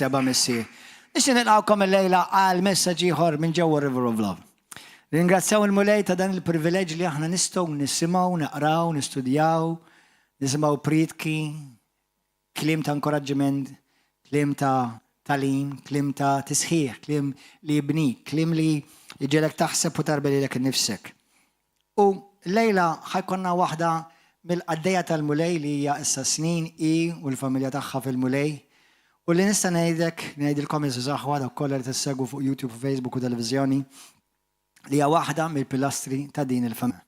سبا مسي نحن نلقاكم الليلة على المسج ieħor minn ġewwa River of Love. Ringrazzjaw il-mulej ta' dan il-privileġġ li aħna nistgħu nisimgħu, naqraw, nistudjaw, nisimgħu pritki, kliem ta' inkoraġġiment, kliem ta' talim, kliem ta' tisħiħ, kliem li jibnik, kliem li jġelek taħseb u tarbel lilek innifsek. U l-lejla ħajkonna waħda mill-qaddejja tal-mulej li hija issa snin u l-familja tagħha fil-mulej. U li nista' ngħidilkom iż-żaħwa dak kollha li tissegwu fuq YouTube, Facebook u televiżjoni li hija waħda mill-pilastri ta' din il-familja.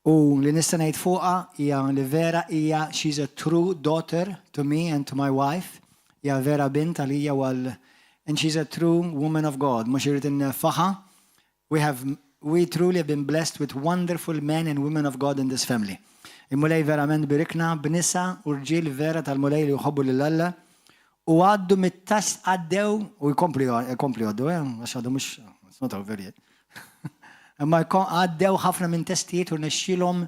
U li nista' ngħid fuqha hija li vera hija she's a true daughter to me and to my wife. Hija vera bint għalija and she's a true woman of God. Mhux irid infaħħa. We truly have been blessed with wonderful men and women of God in this family. Il-mulej verament birikna b'nisa u rġiel vera tal-mulej li jħobbu lil Alla. U għaddu mit-tast għaddew, u jkompli għaddu, għax għaddu mux, it's not over yet. Imma għaddew ħafna minn testijiet u nexxilhom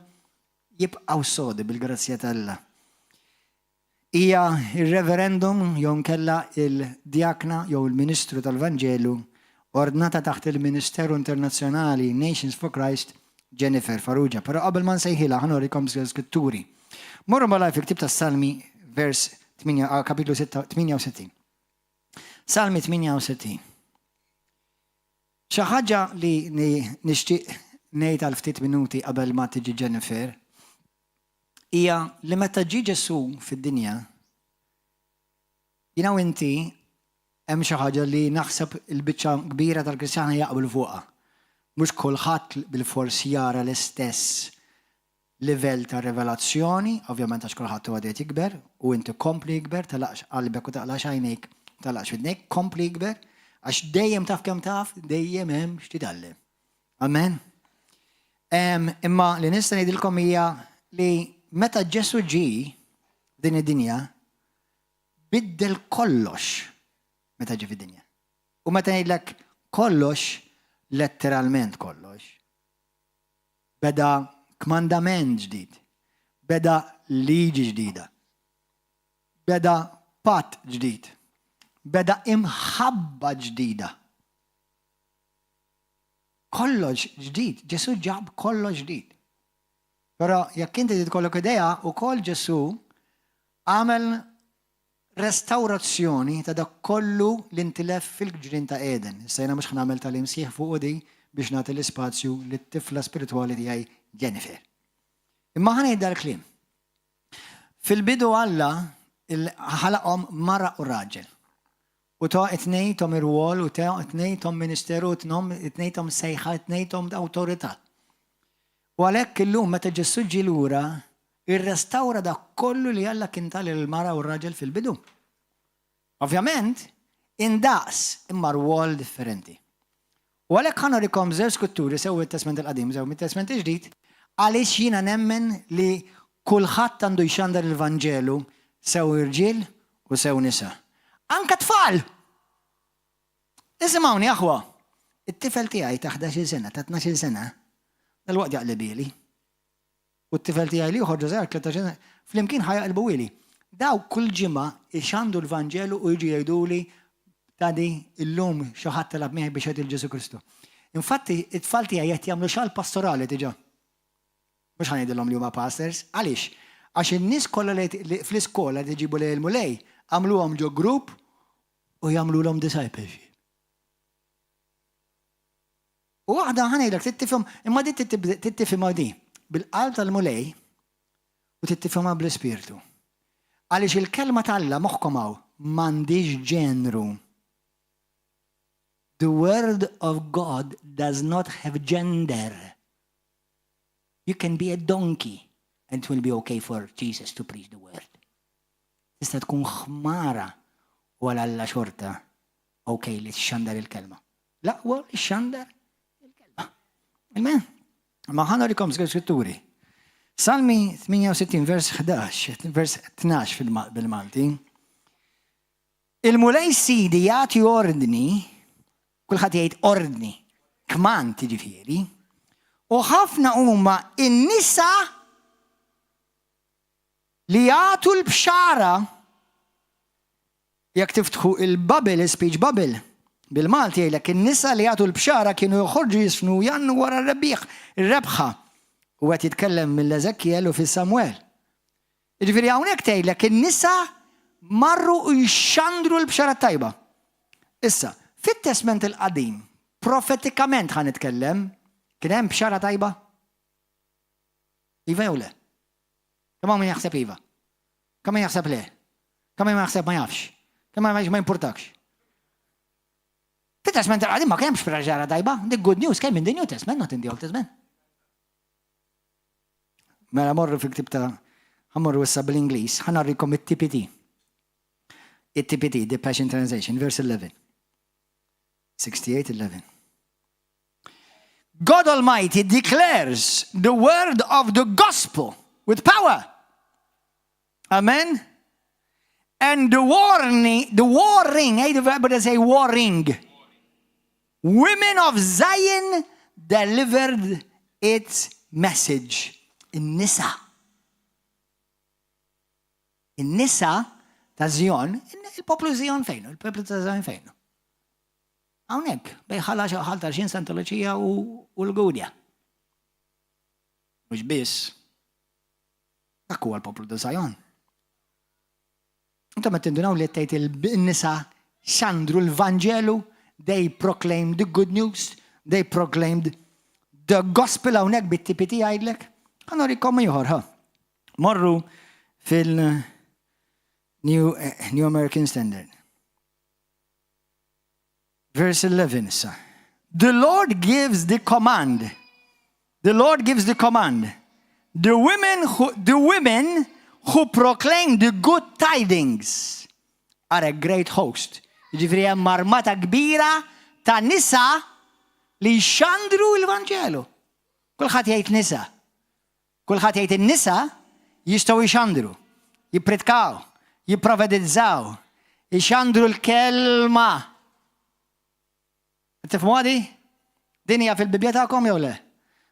jibqgħu sodi bil-grazzja tal-Alla. Hija il-reverendum jew nkella il-diakna jew il-Ministru tal-Vanġelu ordnata taħt il-Ministeru Internazzjonali Nations for Christ Jennifer Farrugia. Però qabel ma nsejħilha ħanurikom skritturi. Morru malaj fi ktib tas-Salmi vers kapitlu 68. Salmi 68. Xi ħaġa li nixtieq ngħid għal ftit minuti qabel ma tiġi Jennifer hija li meta ġie Ġesu fid-dinja jiena u inti hemm xi ħaġa li naħseb il-biċċa kbira tal-Kristjana jaqblu fuqha. Mhux kulħadd bil-fors jara l-istess livell ta' revelazzjoni, ovvjament għax kulħadd huwa dejjem jikber, u inti kompli jikber, talaqx qalbek u taqlax għajnejk, talaqx fidnejk, kompli jikber, għax dejjem taf kemm taf, dejjem hemm x'titgħallem. Amen. Imma li nista' ngħidilkom hija li meta Ġesu ġie din id-dinja biddel kollox meta ġie fid-dinja. U meta ngħidlek kollox, letteralment kollox. Beda kmandament ġdid, beda liġi ġdida, beda pat ġdid, beda imħabba ġdida. Kollox ġdid, Ġesu ġab kollox ġdid. Però jekk inti tkollok idea ukoll Ġesu għamel restawrazzjoni ta' dak kollu li intilef fil-ġrien ta' Eden. Issa jiena mhux ħnagħmel tal-imsieħ fuq di biex nagħti l-ispazju lit-tifla spiritwali tiegħi Jennifer. Imma ħanejda l-kliem. Fil-bidu Alla ħalaqhom mara u raġel. U ta' itnejthom ir-rwol u ta' itnejthom ministeru, itnejthom sejħa, itnejthom awtorità. U għalhekk illum meta Ġesu ġie lura irrestawra dak kollu li Alla kien tal il-mara u r-raġel fil-bidu. Ovvjament, indaqs imma rwol differenti. U għalhekk ħanurikom żewġ skutturi sew it-Testament il-Qadim, sew mit-Testament il-Ġdid, għaliex jiena nemmen li kulħadd għandu jxandar il-Vanġelu sew irġiel u sew nisa. Anka tfal! Isimgħuni aħwa, it-tifel tiegħi ta' 11 sena, ta' 12 sena, dal-waqt jaqleb ili. U t-tifel tiegħi li joħorġu żgħar 13 sena, flimkien ħajaqlbu ili. Daw kull ġimgħa ixandu l-Vanġelu u jiġu jgħiduli tadi illum xi ħadd talab miegħi biex jgħid il-Ġesu Kristu. Infatti, it-tfal tiegħi qed jagħmlu xogħol pastorali diġà. Mhux ħanejdilhom li huma pastors, għaliex? Għax in-nies kollha li fl-iskola li jġibu lejn il-mulej għamluhom ġo grupp u jagħmluhom discipleship. U waħda ħanejdlek tittifhom, imma di tittifhimha di bil-qalb tal-mulej u tittifhimha bl-ispirtu. Għaliex il-kelma tal-Alla moħħkom hawn m'għandix ġenru. The word of God does not have gender. You can be a donkey and it will be okay for Jesus to preach the word. Tista' tkun ħmara u għal xorta okay li txandar il-kelma. La, u xandar il-kelma. Amen. Ma ħanurikom skritturi. Salmi 68 vers 11, vers 12 bil-Malti. Il-mulej sidi jagħti ordni, kulħadd jgħid ordni, kman tiġifieri, u ħafna huma in-nisa li jagħtu l-bxara jekk tiftħu il-bubble, speech bubble, bil-Malti jgħidlek in-nisa li jagħtu l-bxara kienu joħorġu jisfnu jannu wara ir-rebħa. U qed jitkellem mill-Eżekkiel u fis-Samwel. Jiġifieri hawnhekk tgħidlek in-nisa marru u jxandru l-bxara tajba. Issa, fit-Testament il-qadim, profetikament ħan nitkellem, kien hemm bxara tajba? Iva jew le? Kemm min jaħseb iva? Kemm min jaħseb le? Kemm min jaħseb ma jafx? Kemm ma jimpurtakx? Fit-Testament il-qadim ma kienx bxara tajba, the good news came in the New Testament, not in the Old Testament. Mela morru fil-ktib ta' ħammurru issa bil-Ingliż, ħanarrikom it-TPT. It-TPT, the Passion Translation, verse 11. 68:11. God Almighty declares the word of the gospel with power. Amen. And the warring, everybody say warring. Women of Zion delivered its message. In-nisa. In-nisa ta' Zion, il-poplu Zion fejnu, il-poplu ta' Zion fejnu. Hawnhekk bej ħalta 20 Santoloġija u l-Gudja. Mhux biss. Dak huwa l-poplu ta' Zion. Intom qed tindunaw li tgħid il-nisa xandru l-Vanġelu, they proclaimed the good news, they proclaimed the gospel hawnhekk bit-TPT jgħidlek. Ħanorikom ieħor ħa. Morru fil-New American Standard. Verse 11. The Lord gives the command. The Lord gives the command. The women who proclaim the good tidings are a great host. Jiġifieri hemm armata kbira ta' nisa li jxandru l-Vanġelu. Kulħadd jgħid nisa. Kulħadd jgħid in-nisa jistgħu jxandru, jippritkaw, jipprofetizzaw, jxandru l-kelma. Tifhmu għadi? Din hija fil-Bibja tagħkom jew le?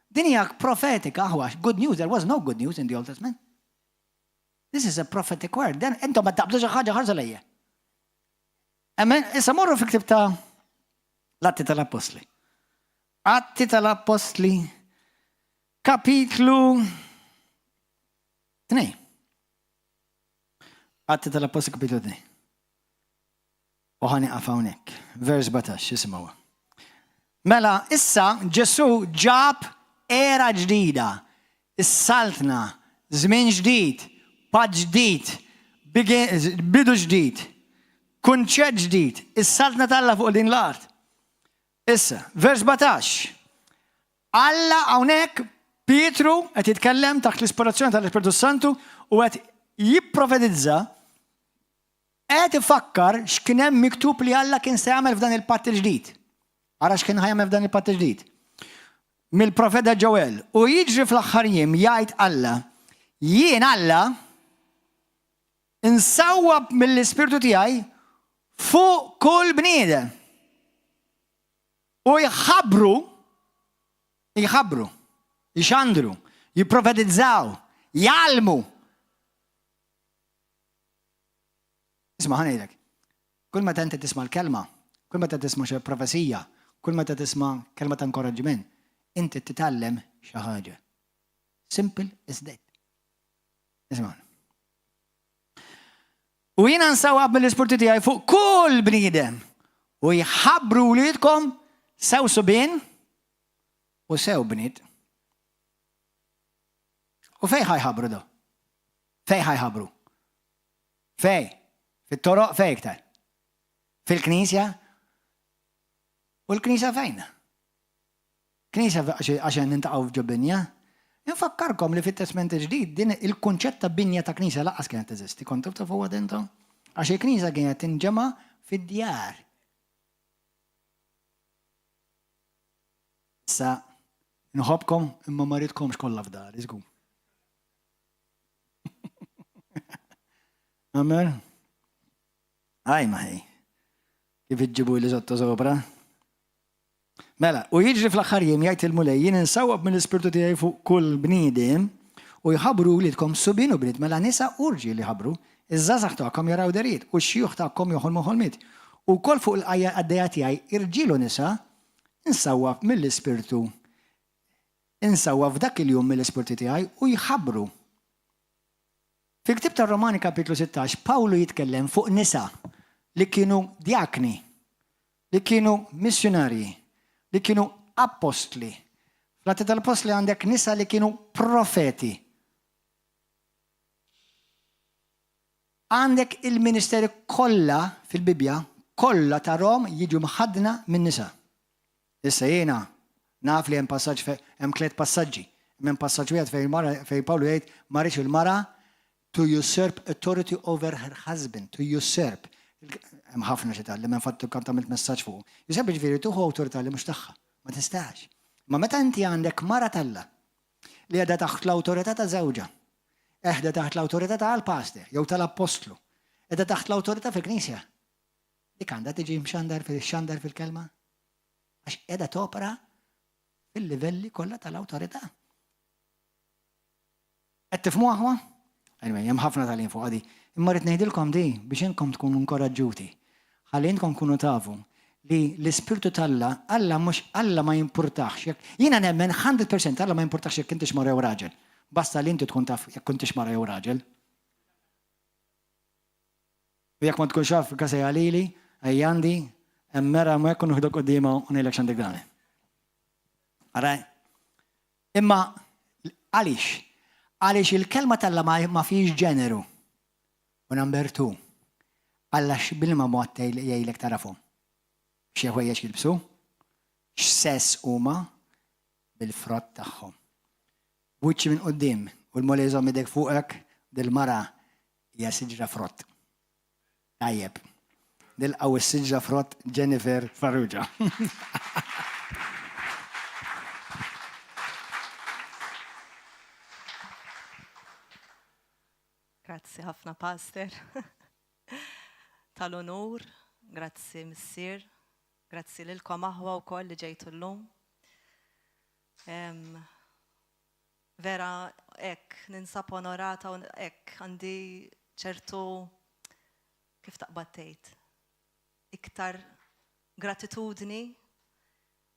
Din hija profetika aħwa. Good news, there was no good news in the Old Testament. This is a prophetic word. Then intom ma taqbdux ħaġa ħarżu lejja. Amen. Issa morru fil-ktib ta' l-Atti tal-Apostli. Atti tal-Apostli, kapitlu 2. Atti tal-Apostli kapitlu 2. U ħaniqaf hawnhekk. Vers 17 isimgħu. Mela, issa Ġesu ġab era ġdida, is-saltna, żmien ġdid, paġ ġdid, bidu ġdid, kunċett ġdid, is-saltna talla fuq din l-art. Issa, vers 17. Alla hawnhekk Pietru qed jitkellem taħt l-ispirazzjoni tal-Ispiritu Santu u qed jipprofetizza qed ifakkar x'kien hemm miktub li Alla kien se jagħmel f'dan il-patt il-ġdid. Ara x'kien ħajjagħmel f'dan il-patt il-ġdid. Mill-profeta Ġoel. U jiġri fl-aħħar jiem jgħid Alla, jien Alla insawwab mill-Ispiritu tiegħi fuq kull bniedem. U jħabbru, jxandru, jipprofetizzaw, jgħalmu. Isma' ħanejdek. Kull meta inti tisma' l-kelma, kull meta tisma' xi profesija, kull meta tisma' kelma ta' inkoraġġiment, inti titgħallem xi ħaġa. Simple as that. Isma'. U jiena nsawwab mill-Ispirtu tiegħi fuq kull bniedem u jħabbru wliedkom sew subien u sew bniet. U fej ħajħabru do? Fej ħajħabru? Fej? Fit-toroq fej iktar? Fil-Knisja? U l-Knisja fejn? Knisja għaxen nintaqgħu f'ġobinja? Infakkarkom li fit-Testament ġdid din il-kunċett ta' binja ta' Knisja laqqas kienet teżisti. Kontu tafu għad intom? Għax il-Knisja kienet tinġema fid-djar. Sa nħobkom imma ma ridkomx kollha f'dar, iżgum. Amen. Aj maħi. Kif iġġibu li sotto sopra? Mela, u jiġri fl-aħħar jiem jgħid il-mulej jien insawwab mill-Ispirtu tiegħi fuq kull bniedem u jħabbru wliedkom subien u bniet mela nisa urġi li ħabbru iż-żazax tagħkom jaraw deried u x-xjux tagħkom joħolmu ħolmiet. U wkoll fuq il-qaddejja tiegħi irġiel u nisa insawwa mill-ispirtu insawwa f'dak il-jum mill-ispirtu tiegħi u jħabbru. Fil-Ktieb tar-Romani kapitlu 16 Pawlu jitkellem fuq nisa li kienu diakni, li kienu missjonarji, li kienu apostli. Fl-Atti tal-Apostli għandek nisa li kienu profeti. Għandek il-ministeri kollha fil-Bibja, kollha tarhom jiġu mħaddna minn nisa. Issa jiena naf li hemm passaġġ hemm tliet passaġġi. Hemm passaġġ wieħed fejn Pawlu jgħid ma rridx il-mara to usurp authority over her husband, to usurp. Hemm ħafna xi tgħallem hemm fatt tagħmel messaġġ fuq. Usurp ġifieri tuħu awtorità li mhux tagħha, ma tistax. Ma meta inti għandek mara talla li qiegħda taħt l-awtorità ta' żewġa, qiegħda taħt l-awtorità tal-pastor jew tal-apostlu, qiegħda taħt l-awtorità fil-Knisja. Dik għandha tiġi mxandar fil-kelma għax qiegħda topera fil-livelli kollha tal-awtorità. Qed tifhmu aħwa? Anyway, hemm ħafna tal-in fuq għadi. Imma rrid ngħidilkom di biex inkom tkunu inkoraġġuti. Ħalli intkom tkunu tafu li l-ispirtu Alla mhux Alla ma jimpurtax. Jiena nemmen 100% Alla ma jimpurtax jekk intix mara jew raġel. Basta li inti tkun taf jekk intix mara jew raġel. U jekk ma tkunx taf kasej għalili, ejjandi, hemm mera ma jekk nuħdok qudiema u ngħidlek x'għandek dan. Ara. Imma għaliex il-kelma tal-Alla ma fiex ġeneru. U number 2. Alla x'bilma mod jgħidlek tarafhom. Xi ħwejjeġ jilbsu, x'sess huma bil-frott tagħhom. Wiċċi minn quddiem u l-moli jżomm idek fuqek dil-mara hija siġra frott. Tajjeb. Nilqgħu is-siġra frott Jennifer Farrugia. Grazzi ħafna Pastor. Tal-onur, grazzi Missier. Grazzi lilkom aħwa wkoll li ġejtu llum. Vera hekk ninsab onorata u hekk għandi ċertu kif taqbad tgħid. Iktar gratitudni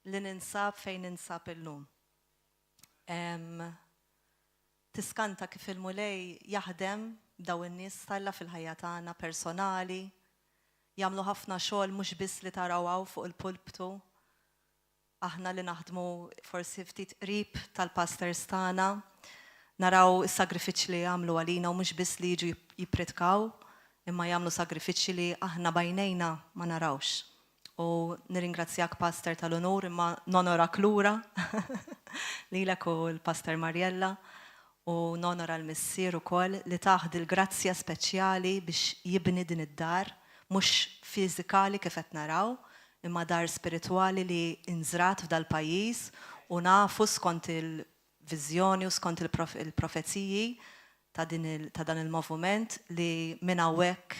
li ninsab fejn ninsab illum. Tiskanta kif il-mulej jaħdem daw in-nies Alla fil-ħajja tagħna personali. Jamlu ħafna xogħol mhux biss li tarawhaw fuq il-pulptu. Aħna li naħdmu forsi ftit qrib tal-pastors tagħna, naraw is-sagrifiċċji li jagħmlu għalina u mhux biss li jiġu jippritkaw, imma jagħmlu sagrifiċċji li aħna bajnejna ma narawx. U nirringrazzjak Pastor tal-onur imma nonorak lura lilek u l-Pastor Marjella u nonora l-Missier ukoll li taħdi l-grazzja speċjali biex jibni din id-dar. Mhux fiżikali kif qed naraw, imma dar spiritwali li inżrat f'dal-pajjiż u nafu skont il-viżjoni u skont il-profeziji ta' dan il-moviment li minn hawnhekk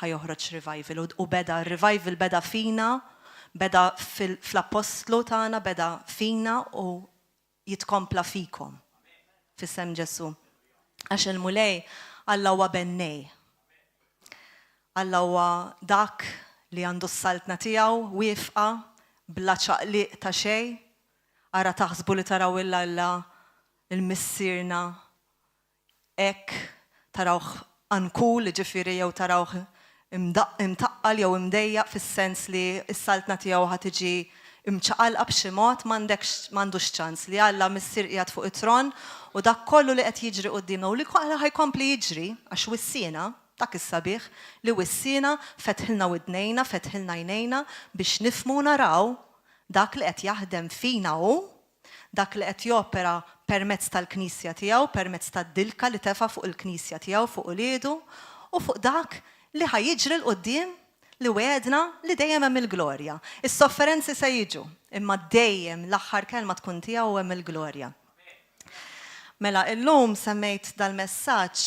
ħajoħroġ revival. U beda revival beda fina, beda fl-apostlu tagħna, beda fina u jitkompla fikom. Fis-sem Ġesu. Għax il-mulej Alla huwa bennej. Alla huwa dak li għandu s-saltna tiegħu wieqfa bla ċaqliq ta' xejn. Ara taħsbu li taraw Alla il-missierna hekk tarawh ankul ġifieri jew tarawh imtaqqal jew imdejjaq fis-sens li s-saltna tiegħu ħad tiġi imċaqalqa b'xi mod m'għandux ċans li Alla missier qiegħed fuq it-tron u dak kollu li qed jiġri qudiemna u li ħajkompli jiġri għax wissiena dak is-sabiħ li wissiena fetħilna widnejna, fetħilna jnejna biex nifhmu naraw dak li qed jaħdem fina u dak li qed jopera permezz tal-Knisja tiegħu, permezz tad-dilka li tefa' fuq il-Knisja tiegħu fuq uliedu u fuq dak li ħajjiġri l-qudiem li wedna li dejjem hemm il-glorja. Is-sofferenzi se jiġu, imma dejjem l-aħħar kelma tkun tiegħu hemm il-glorja. Mela illum semmejt dal-messaġġ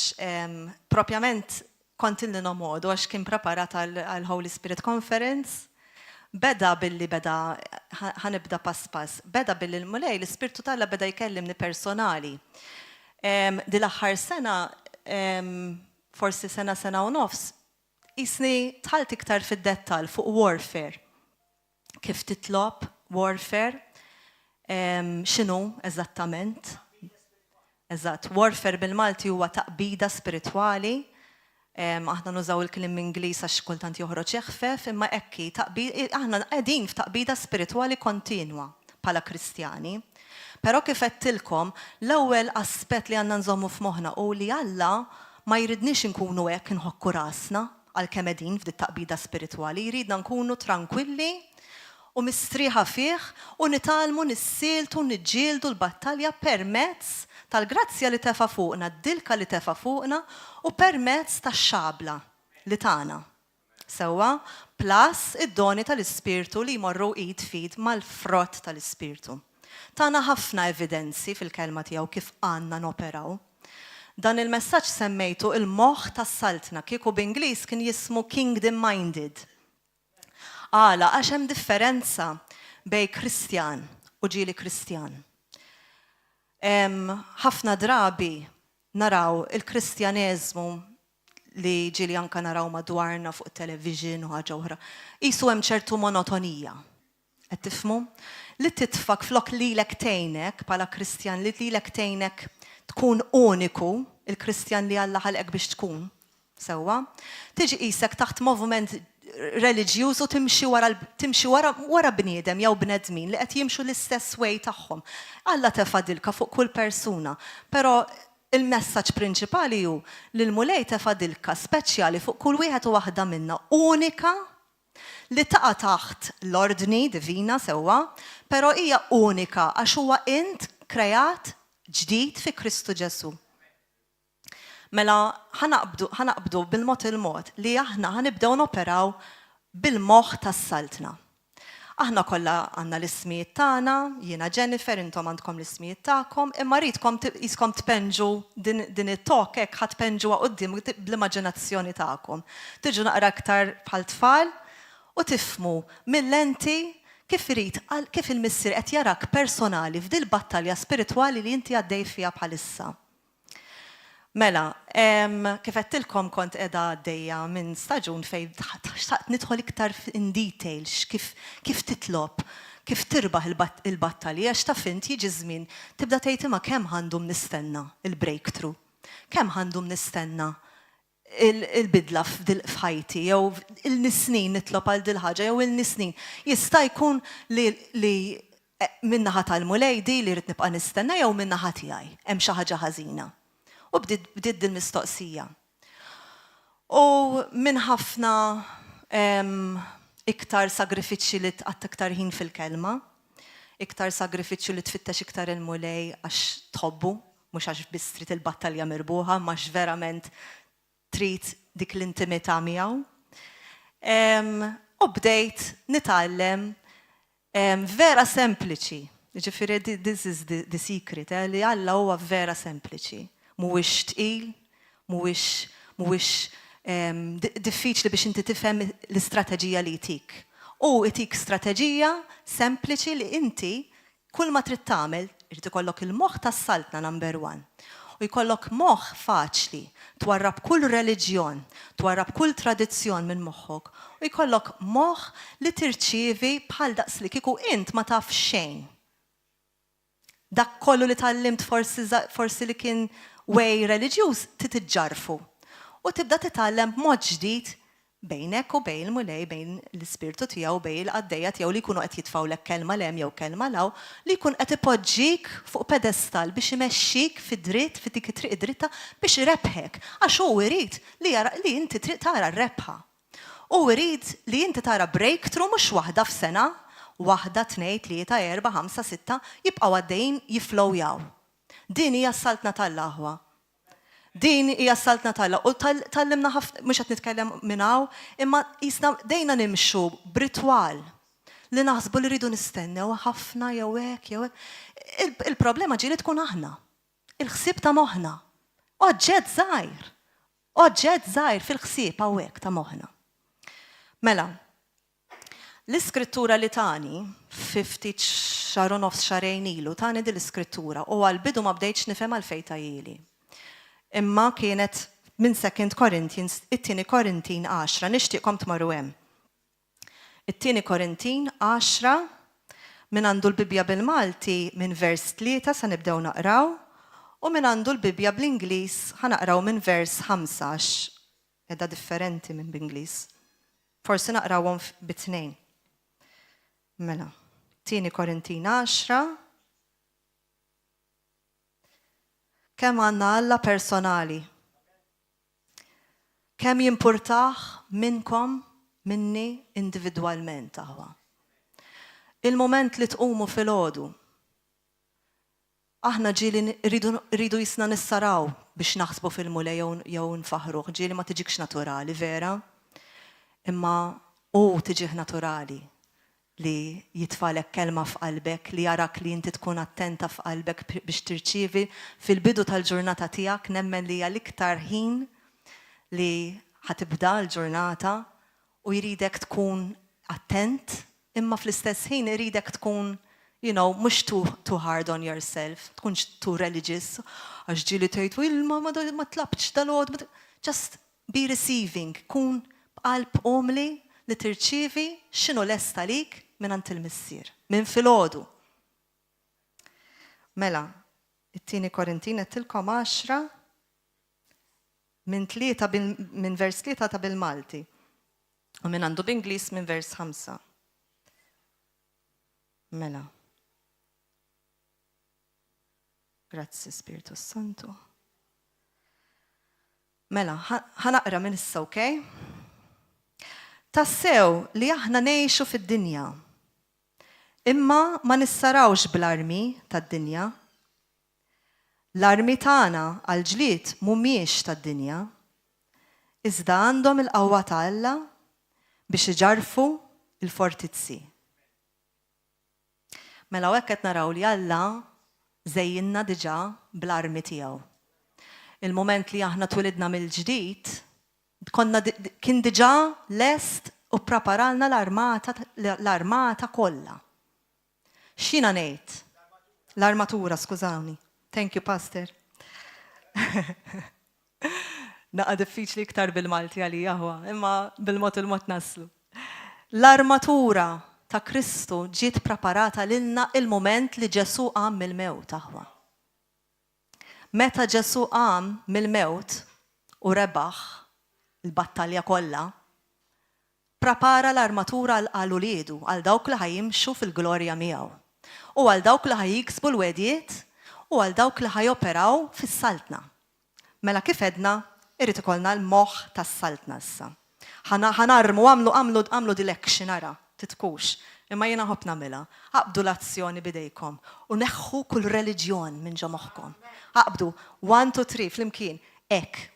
propjament kont illi nomodu għax kien preparat għal Holy Spirit Conference. Beda ħanibda pass. Beda billi l-mulej l-Ispirtu tagħla beda jkellimni personali. Di l-aħħar sena forsi sena u nofs, isni tħalt iktar fid-dettal fuq warfare. Kif titlob warfare, x'inhu eżattament? Eżatt, warfare bil-Malti huwa taqbida spiritwali. Aħna nużaw il-klim Ingliż għax kultant joħroġ jeħfef, imma ekki, aħna qegħdin f'taqbida spiritwali kontinwa bħala Kristjani. Però kif qedtilkom, l-ewwel aspett li għandna nżommu f'moħħna u li Alla ma jridniex inkunu hekk inħokku rasna għalkemm qegħdin f'dit taqbida spiritwali, jridna nkunu tranquilli u mistrieħa fih u nitalmu nissiltu niġġieldu l-battalja permezz tal-grazzja li tefa' fuqna, d-dilka li tefa' fuqna u permezz tax-xabla li tagħna. Sewwa, plus id-doni tal-Ispirtu li jmorru id fid mal-frott tal-Ispirtu. Tagħna ħafna evidenzi fil-kelma tiegħu kif għandna noperaw. Dan il-messaġġ semmejtu il-moħħ tas-saltna, kieku b'Ingliż kien jismu kingdom minded. Għala, għax hemm differenza bejn Kristjan u ġieli Kristjan. Ħafna drabi naraw il-Kristjaneżmu li ġieli anke naraw madwarna fuq television u ħaġa oħra. Qisu hemm ċertu monotonija. Qed tifhmu? Li titfak flok lilek tgħinek bħala Kristjan li lilek tgħinek tkun uniku, il-Kristjan li Alla ħalqek biex tkun. Sewwa, tiġi qisek taħt moviment reliġjuż u timxi wara bniedem jew bnedmin li qed jimxu l-istess way tagħhom. Alla tefadilka fuq kull persuna, però il-messaġġ prinċipali hu li l-mulej tefadilka speċjali fuq kull wieħed u waħda minna, unika li taqa' taħt l-ordni divina sewwa, però hija unika għax huwa int krejat ġdid fi Kristu Ġesu. Mela ħanaqbdu bil-mod il-mod li aħna ħanibdew noperaw bil-moħħ tas-saltna. Aħna kollha għandna l-ismijiet tagħna, jiena Jennifer, intom għandkom l-ismijiet tagħkom, imma rridkom iskom tpenġu din it-tok hekk ħadd tpenġuha quddiem bl-immaġinazzjoni tagħkom. Tiġu naqra aktar bħal tfal u tifhmu mill-lenti kif irid kif il-missier qed jarak personali f'dil battalja spiritwali li inti għaddej fiha bħalissa. Mela, kif qedtilkom kont qiegħda għaddejja minn staġun fejn xtaqt nidħol iktar in details kif titlob, kif tirbaħ il-battalja għax taf int jiġi żmien tibda tgħid imma kemm għandhom nistenna il-breakthrough, kemm għandhom nistenna il-bidla f'ħajti jew il-nisnin nitlob għal dil ħaġa jew il-nisnin. Jista' jkun li min-naħa tal-mulejdi li rrid nibqa' nistenna jew min-naħa tiegħi hemm xi ħaġa ħażina. U bdiet il-mistoqsija. U minn ħafna iktar sagrifiċċji li tqatt iktar ħin fil-kelma, iktar sagrifiċċju li tfittex iktar il-mulej għax tħobbu, mhux għax biss trid il-battalja mirbuħa, ma għax verament trid dik l-intimità miegħu. U bdejt nitgħallem vera sempliċi. Ġifieri this is the secret, li Alla huwa vera sempliċi. Mhuwiex tqil, mhuwiex diffiċli biex inti tifhem l-istrateġija li jtik. U jtik strateġija sempliċi li inti kull ma trid tagħmel irid ikollok il-moħħ tas-saltna number 1. U jkollok moħħ faċli twarrab kull reliġjon, twarrab kull tradizzjon minn moħħok. U jkollok moħħ li tirċievi bħal daqs li kieku int ma taf xejn. Dak kollu li tallimt forsi li kien way reliġjuż titġarfu. U tibda titgħallem b'mod ġdid bejnek u bejn il-mulej, bejn l-ispirtu tiegħu, bejn il-qaddejja tiegħu li jkunu qed jitfgħulek kelma lem jew kelma law, li jkun qed ipoġġik fuq pedestal biex imexxik fid-dritt, fi dik it-triq dritta biex irebħek. Għax hu jrid li inti triq tara r-rebħa. U jrid li inti tara breakthrough mhux waħda f'sena, waħda, 2, 3, 4, 5, 6 jibqgħu għaddejjin jiflowjaw. Din hija s-saltna tal-aħwa. Din hija s-saltna tal-aħwa. U tallimna ħafna, mhux qed nitkellem minn hawn, imma jisna dejna nimxu b'ritwal li naħsbu li rridu nistennew ħafna jew hekk jew hekk. Il-problema ġieli tkun aħna. Il-ħsieb ta' moħħna. Oġġett żgħir fil-ħsieb hawnhekk ta' moħħna. Mela, l-iskrittura li tani 50 xahar u nofs xarejn ilu tani din l-iskrittura u għal-bidu ma bdejtx nifhem għalfejn tajjili. Imma kienet minn 2 Corinthians, it-tieni Korintin 10, nixtieqkom tmorru hemm. It-tieni Korintin 10 minn għandu l-Bibja bil-Malti minn vers 3 sa nibdew naqraw u minn għandu l-Bibja bl-Ingliż ħanaqraw minn vers 15. Edha differenti minn bl-Ingliż. Forsi naqrawhom bit-tnejn. Mela, 2 Korintin 10. Kemm għandna Alla personali. Kemm jimpurtaħ minnkom minni individwalment aħwa. Il-moment li tqumu fil-ħodu. Aħna ġieli rridu jisna nissaraw biex naħsbu fil-mulej jew nfaħruh. Ġieli ma tiġikx naturali, vera? Imma tiġih naturali li jitfalek kelma f'qalbek, li jarak li inti tkun attenta f'qalbek biex tirċievi fil-bidu tal-ġurnata tiegħek nemmen li hija l-iktar ħin li ħatibda l-ġurnata u jridek tkun attent, imma fl-istess ħin jridek tkun, mhux too hard on yourself, tkunx too religious, għax ġieli tgħid ma tlabx dal-għod, just be receiving, kun b'qalb omli li tirċievi x'inhu lesta lik minn għand il-missier, minn filgħodu. Mela, it-tieni Korintin qedtilkom 10 minn vers 3 ta' bil-Malti. U minn għandu b'Ingliż minn vers 5. Mela. Grazzi, Spiritu Santu. Mela, ħanaqra minn issa, okej? Tassew li aħna ngħixu fid-dinja. Imma ma nissarawx bl-armi tad-dinja. L-armi tagħna għall-ġlied mhumiex tad-dinja. Iżda għandhom il-qawwa ta' Alla biex iġarfu il-fortizzi. Mela hekk qed naraw li Alla żejjinna diġà bl-armi tiegħu. Il-moment li aħna twilidna mill-ġdid, kien diġà lest u preparalna l-armata kollha. X'jiena ngħid? L-armatura, skużawni. Thank you, Pastor. Naqa diffiċli iktar bil-Malti għalija huwa, imma bil-mod il-mod naslu. L-armatura ta' Kristu ġiet preparata lilna il-moment li Ġesu qam mill-mewt aħwa. Meta Ġesu qam mill-mewt u rebaħ il-battalja kollha, prepara l-armatura għal uliedu, għal dawk li ħajimxu fil-glorja miegħu. U għal dawk li ħajjiksbu l-wedjiet u għal dawk li ħajoperaw fis-saltna. Mela kif edna, irrid ikollna l-moħħ tas-saltna issa. Ħanarmu għamlu dilection ara, titkux, imma jiena ħobb nagħmilha. Aqbdu l-azzjoni bidejkom u neħħu kull reliġjon minn ġo moħħkom. Aqbdu 1, 2, 3 flimkien.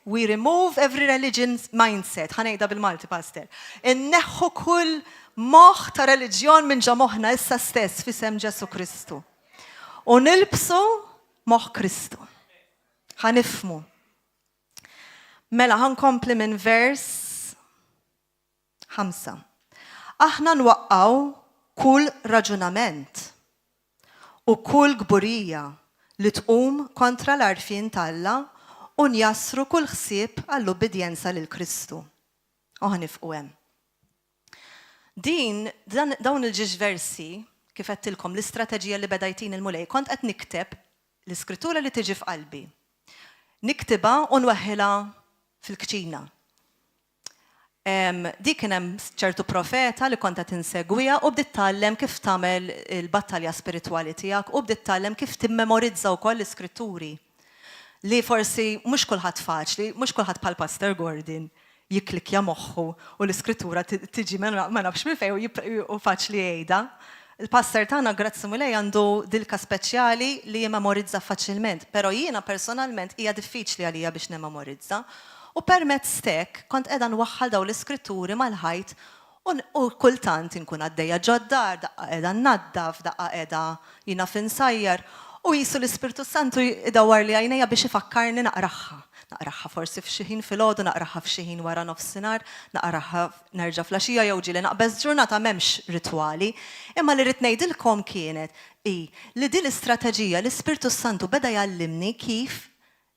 We remove every religion's mindset. Ħanejda bil-Malti, Pastor. Inneħħu kull moħħ ta' reliġjon minn ġo moħħna issa stess f'isem Ġesu Kristu. U nilbsu moħħ Kristu. Ħanifmu. Mela ħankompli minn vers 5. Aħna nwaqqaw kull raġunament u kull gburija li tqum kontra l-arfien tal-Alla u njassru kull ħsieb għall-obbedjenza lil Kristu. Ħanifqu hemm. Dawn il-ġiex versi kif qedtilkom l-istrateġija li bedajtin il-mulej, kont qed nikteb l-iskrittura li tiġi f'qalbi. Niktibha u nweħħilha fil-kċina. Dik kien hemm ċertu profeta li kont qed insegwiha u bdiet tallem kif tagħmel il-battalja spiritwali tiegħek u bdiet tallem kif timmemorizza wkoll l-iskritturi. Li forsi mhux kulħadd faċli, mhux kulħadd bħal Pastor Gordon jiklikja moħħu u l-iskrittura tiġi ma nafx minn fejn u faċli jgħidha. Il-pastor tagħna grazzi mulej għandu dilka speċjali li jimmemorizza faċilment, però jiena personalment hija diffiċli għalija biex nimmemorizza. U permezz stek kont qiegħda nwaħħal dawn l-iskritturi mal-ħajt u kultant inkun għaddejja ġoddar, daqqa qiegħda nnaddaf, daqqa qiegħda jiena finsajjar u jisu l-Ispirtu Santu idawar li għajnejja biex ifakkarni naqraħħa. Naqraħħa forsi f'xi ħin filgħodu, naqraħħa f'xi ħin wara nofsinhar, naqraħħa nerġa' flaxija jew ġieli naqbeż ġurnata m'hemmx ritwali, imma li rid ngħidilkom kienet li din l-istrateġija l-Ispirtu Santu beda jgħallimni kif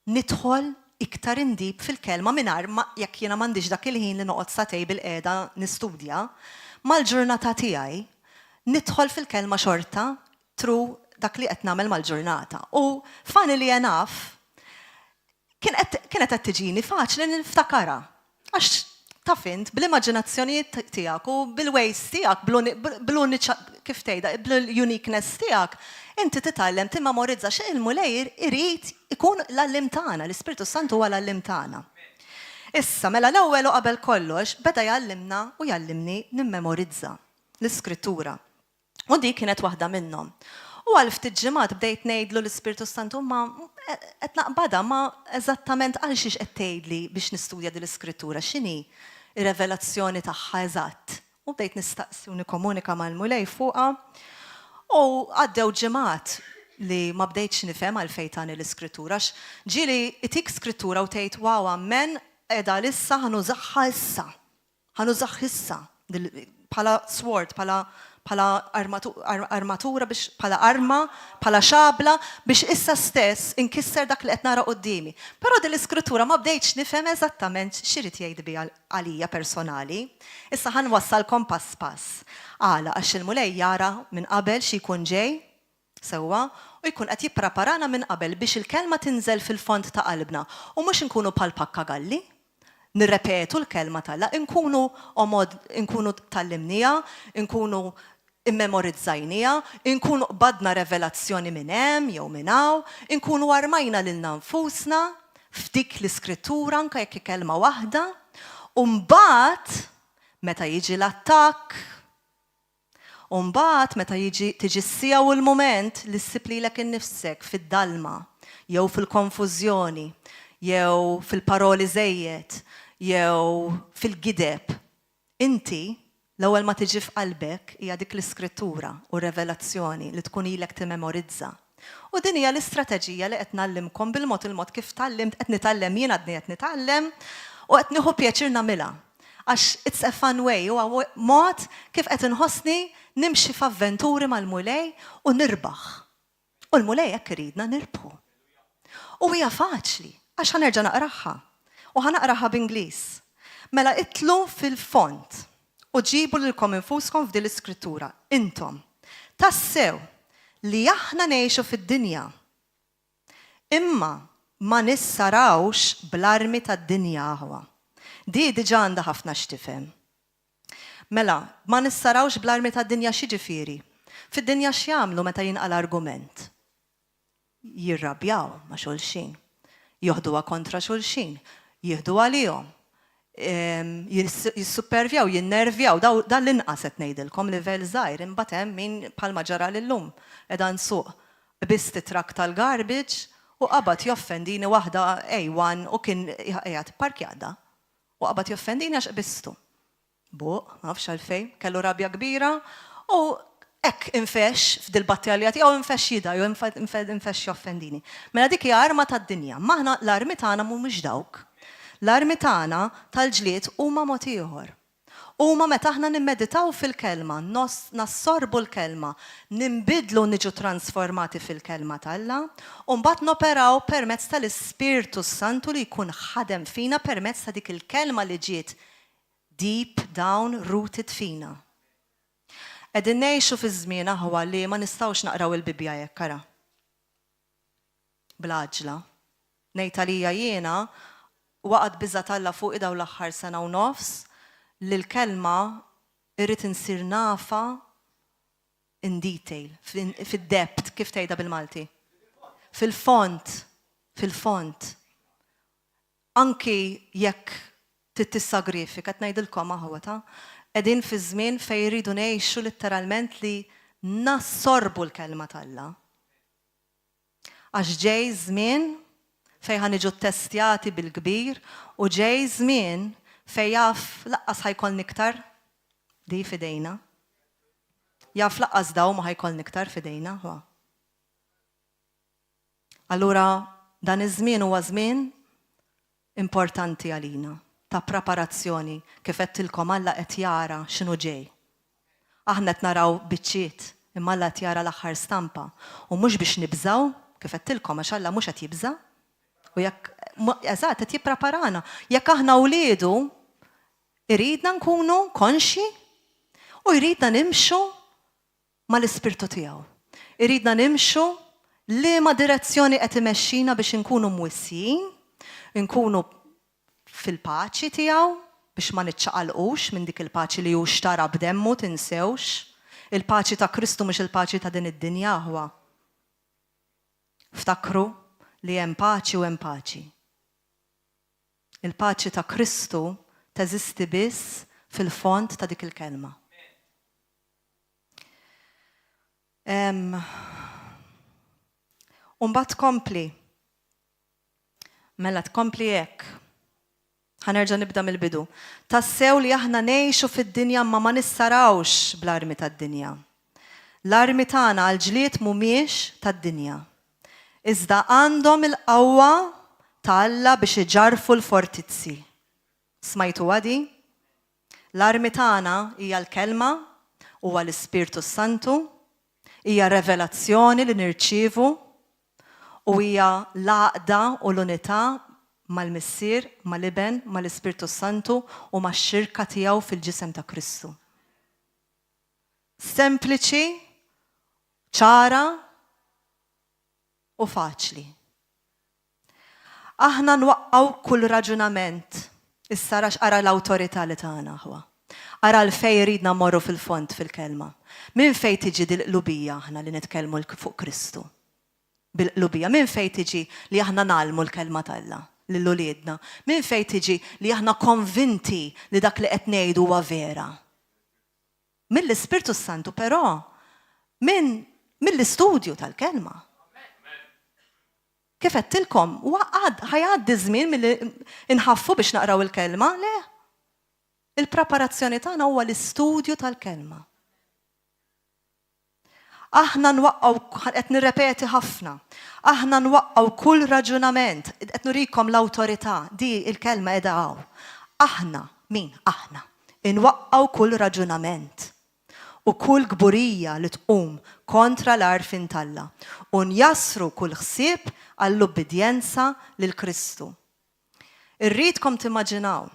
nidħol iktar indib fil-kelma mingħajr ma jekk jiena m'għandix dak il-ħin li noqgħod satej bil-qiegħda nistudja, mal-ġurnata tiegħi nidħol fil-kelma xorta tru dak li qed nagħmel mal-ġurnata. U funnily enough kienet qed tiġini faċli niftakara. Għax taf int bl-immaġinazzjonijiet tiegħek u bil-ways tiegħek, kif tgħidha, bil-uniqueness tiegħek, inti titgħallem timmemorizza x'il-mulej irid ikun l-allim tagħna, l-Ispiritu Santu huwa l-allim tagħna. Issa mela l-ewwel u qabel kollox beda jgħallimna u jgħallimni nimmemorizza l-Iskrittura. U dik kienet waħda minnhom. U għal ftit ġimgħat bdejt ngħidlu l-Ispiritu Santu ma qed naqbadha ma eżattament għal xiex qed tgħidli biex nistudja din l-Iskrittura, x'inhi ir-revelazzjoni tagħha eżatt. U bdejt nistaqsi u nikkomunika mal-mulej fuqha. U għaddew ġimgħat li ma bdejtx nifhem għalfejn tani l-Iskrittura, ġieli itik skrittura u tgħid wow ammen qiegħda issa ħanużaħħa issa. Ħanużaħħ issa bħala sword, bħala armatura biex bħala arma, bħala xabla biex issa stess inkisser dak li qed nara qudiemi. Però din l-Iskrittura ma bdejtx nifhem eżattament x'irid jgħid biha għalija personali. Issa ħanwassalkom pass pass. Għala għax il-mulej jara minn qabel xi jkun ġej sewwa u jkun qed jippreparana minn qabel biex il-kelma tinżel fil-fond ta' qalbna u mhux inkunu bħal pakkagalli, nirrepetu l-kelma tagħha, inkunu tallimnija, inkunu immemorizzajnija, inkunu qbadna revelazzjoni minn hemm jew minn hawn, inkunu armajna lilna nfusna f'dik l-Iskrittura anke jekk kelma waħda, u mbagħad meta jiġi l-attakk, u mbagħad meta tiġi s-sija u l-mument li ssib lilek innifsek fid-dalma, jew fil-konfużjoni, jew fil-paroli żejjed, jew fil-gideb. Inti l-ewwel ma tiġi f'qalbek hija dik l-Iskrittura u revelazzjoni li tkun ilek timmemorizza. U din hija l-istrateġija li qed nallimkom bil-mod kif tallimt qed nitgħallem jien għadni qed nitgħallem u qed nieħu pjaċir nagħmilha. Għax it's a fun way, huwa mod kif qed inħossni nimxi f'avventuri mal-mulej u nirbaħ. U l-mulej hekk iridna nirbħu. U hija faċli, għax ħanerġa' naqraħħa. U ħanaqraħa b'Ingliż. Mela itlu fil-font u ġibu lilkom infuskom f'din l-Iskrittura. Intom tassew li aħna ngħixu fid-dinja imma ma nissarawx bl-armi tad-dinja aħwa. Di diġà għandha ħafna x'tifhem. Mela, ma nissarawx bl-armi tad-dinja x'jiġifieri? Fid-dinja x'jagħmlu meta jinqal argument? Jirrabjaw ma' xulxin, joħduha kontra xulxin, jieħdu għalihom, jissupervjaw, jinnervjaw, dan l-inqas qed ngħidilkom livell żgħir, imbagħad hemm min bħalma ġara lillum qiegħda nsuq biss titrak tal-garbage u qabad joffendini waħda A1 u kien qiegħed parkjada u qabad joffendini għax qbistu. Buq, ma nafx għalfejn, kellu rabja kbira u hekk infex f'dil-battalja tiegħu infex jida jew infex joffendini. Mela dik hija arma tad-dinja, maħna l-armi tagħna mhumiex dawk. L-armi tagħna tal-ġlied huma mod ieħor. Huma meta aħna nimmeditaw fil-kelma, nassorbu l-kelma, nimbidlu niġu transformati fil-kelma tagħha, u mbagħad noperaw permezz tal-Ispirtu Santu li jkun ħadem fina permezz ta' dik il-kelma li ġiet deep down rooted fina. Qegħdin ngħixu fi żmien aħwa li ma nistgħux naqraw il-Bibja jekk ara. Bl-għaġla. Ngħid għalija jiena waqgħet biża' Alla fuq dawn l-aħħar sena u nofs li l-kelma irrid insir nafa in detail, fid-depth, kif tgħidha bil-Malti. Fil-font. Anki jekk tittissagrifika, qed ngħidilkom aħwa ta' qegħdin fi żmien fejn jridu ngħixu litteralment li nassorbu l-kelma tagħha. Għax ġej żmien fejn ħaniġu ttestjati bil-kbir u ġej żmien fejn jaf laqqas ħajkollni iktar di fidejna. Jaf laqqas daw ma ħajkollni iktar fidejna. Allura dan iż-żmien huwa żmien importanti għalina ta' preparazzjoni kif qedtilkom Alla qed jara x'inhu ġej. Aħna qed naraw biċċiet imma Alla qed jara l-aħħar stampa u mhux biex nibżgħu kif qedtilkom għax Alla mhux qed jibża' U jekk, eżatt, qed jippreparana. Jekk aħna wliedu, iridna nkunu konxi u jridna nimxu mal-ispirtu tiegħu. Iridna nimxu liema direzzjoni qed imexxina biex inkunu mwissijin, nkunu fil-paċi tiegħu biex ma niċċaqalqux minn dik il-paċi li hu xtara b'demmu tinsewx. Il-paċi ta' Kristu mhux il-paċi ta' din id-dinja huwa. Ftakru li hemm paċi u hemm paċi. Il-paċi ta' Kristu teżisti biss fil-font ta' dik il-kelma. Mbagħad tkompli. Mela tkompli hekk. Ħanerġa' nibda mill-bidu. Tassew li aħna ngħixu fid-dinja ma nissarawx bl-armi tad-dinja. L-armi tagħna għall-ġlied mhumiex tad-dinja. Iżda għandhom il-qawwa ta' Alla biex iġarfu l-fortizzi. Smajtu għadi? L-armi tagħna hija l-kelma huwa l-Ispirtu Santu, hija revelazzjoni li nirċievu u hija l-għaqda u l-unità mal-Missier, mal-Iben, mal-Ispirtu Santu u max-xirka tiegħu fil-ġisem ta' Kristu. Sempliċi, ċara u faċli. Aħna nwaqqgħu kull raġunament. Issa ara l-awtorità li tagħna aħwa. Ara l-fej ridna morru fil-font fil-kelma. Min fej tiġi dil-qlubija aħna li nitkellmu fuq Kristu? Bil-qlubija. Min fej tiġi li aħna nagħlmu l-kelma talla lill-uliedna? Min fej tiġi li aħna konvinti li dak li qed ngħidu huwa vera? Mill-Ispirtu Santu però mill-istudju tal-kelma. Kif qedtilkom, ħajgħaddi żmien milli inħaffu biex naqraw il-kelma? Le. Il-preparazzjoni tagħna huwa l-istudju tal-kelma. Aħna nwaqqgħu, qed nirrepeti ħafna, aħna nwaqqgħu kull raġunament, qed nurikom l-awtorità, di il-kelma qiegħda hawn. Aħna, min? Aħna. Inwaqqgħu kull raġunament u kull gburija li tqum kontra l-għarfien talla u njasru kull ħsieb għall-ubbidjenza lil Kristu. Irridkom timmaġinaw,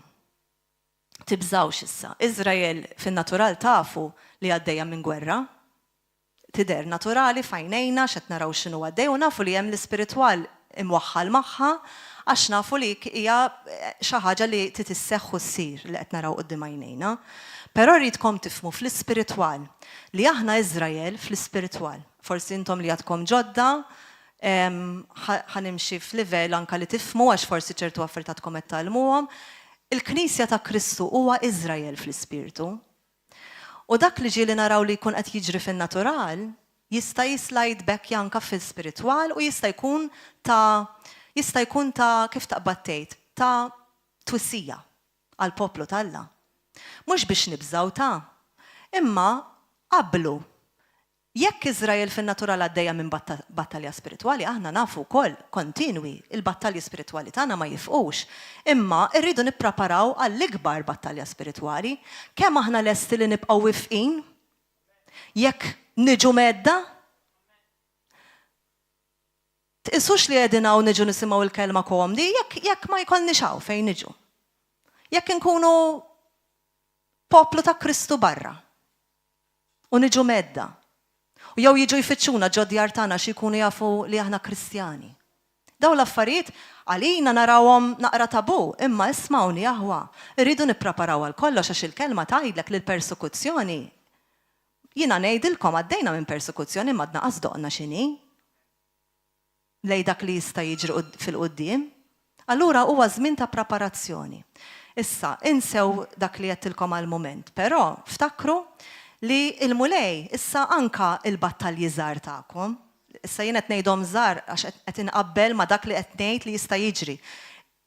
tibżawx issa. Iżrael fin-natural tafu li għaddejja minn gwerra. Tidher naturali fajnejna x'qed naraw x'inhu għaddej u nafu li hemm l-ispiritwal imwaħħal magħha għax nafu li hija xi ħaġa li titisseħħ u ssir li qed naraw quddiem għajnejna. Però rridkom tifhmu fl-ispiritwal li aħna Iżrael fl-ispiritwal. Forsi intom li għadkom ġodda ħanimxi f'livell anke li tifhmu għax forsi ċertu affarijiet qed tagħlmuhom. Il-Knisja ta' Kristu huwa Iżrael fl-ispirtu. U dak li ġieli naraw li jkun qed jiġri fin-natural jista' jislide back janka fil-spiritwal u jista' jkun ta' kif taqbad tgħid ta' twissija għall poplu talla. Mhux biex nibżgħu imma qablu. Jekk Iżrael fin-natural għaddejja minn battalja spiritwali, aħna nafu wkoll kontinwi il-battalji spiritwali tagħna ma jifqux. Imma rridu nippreparaw għall-ikbar battalja spiritwali, kemm aħna lesti li nibqgħu wifqin? Jekk niġu medda? Tqisux li qegħdin hawn niġu nisimgħu l-kelma komdi, jekk ma jkollniex hawn fejn niġu. Jekk inkunu poplu ta' Kristu barra u niġu medda. U jew jiġu jfittxuna ġodjar tagħna xi jkunu jafu li aħna Kristjani. Dawn l-affarijiet għalina narawhom naqra tabu, imma ismawni aħwa. Irridu nippreparaw għal kollox għax il-kelma tgħidlek li l-persekuzzjoni. Jiena ngħidilkom għaddejna minn persekuzzjoni ma dnaqas doqna x'inhi. Lej dak li jista' jiġri fil-qudiem. Allura huwa żmien ta' preparazzjoni. Issa, insew dak li jettilkom għal-moment, però ftakru li il-mulej issa anka il-battalji żgħar tagħkom. Issa jien qed ngħidhom żgħar għax qed inqabbel ma' dak li qed ngħid li jista' jiġri.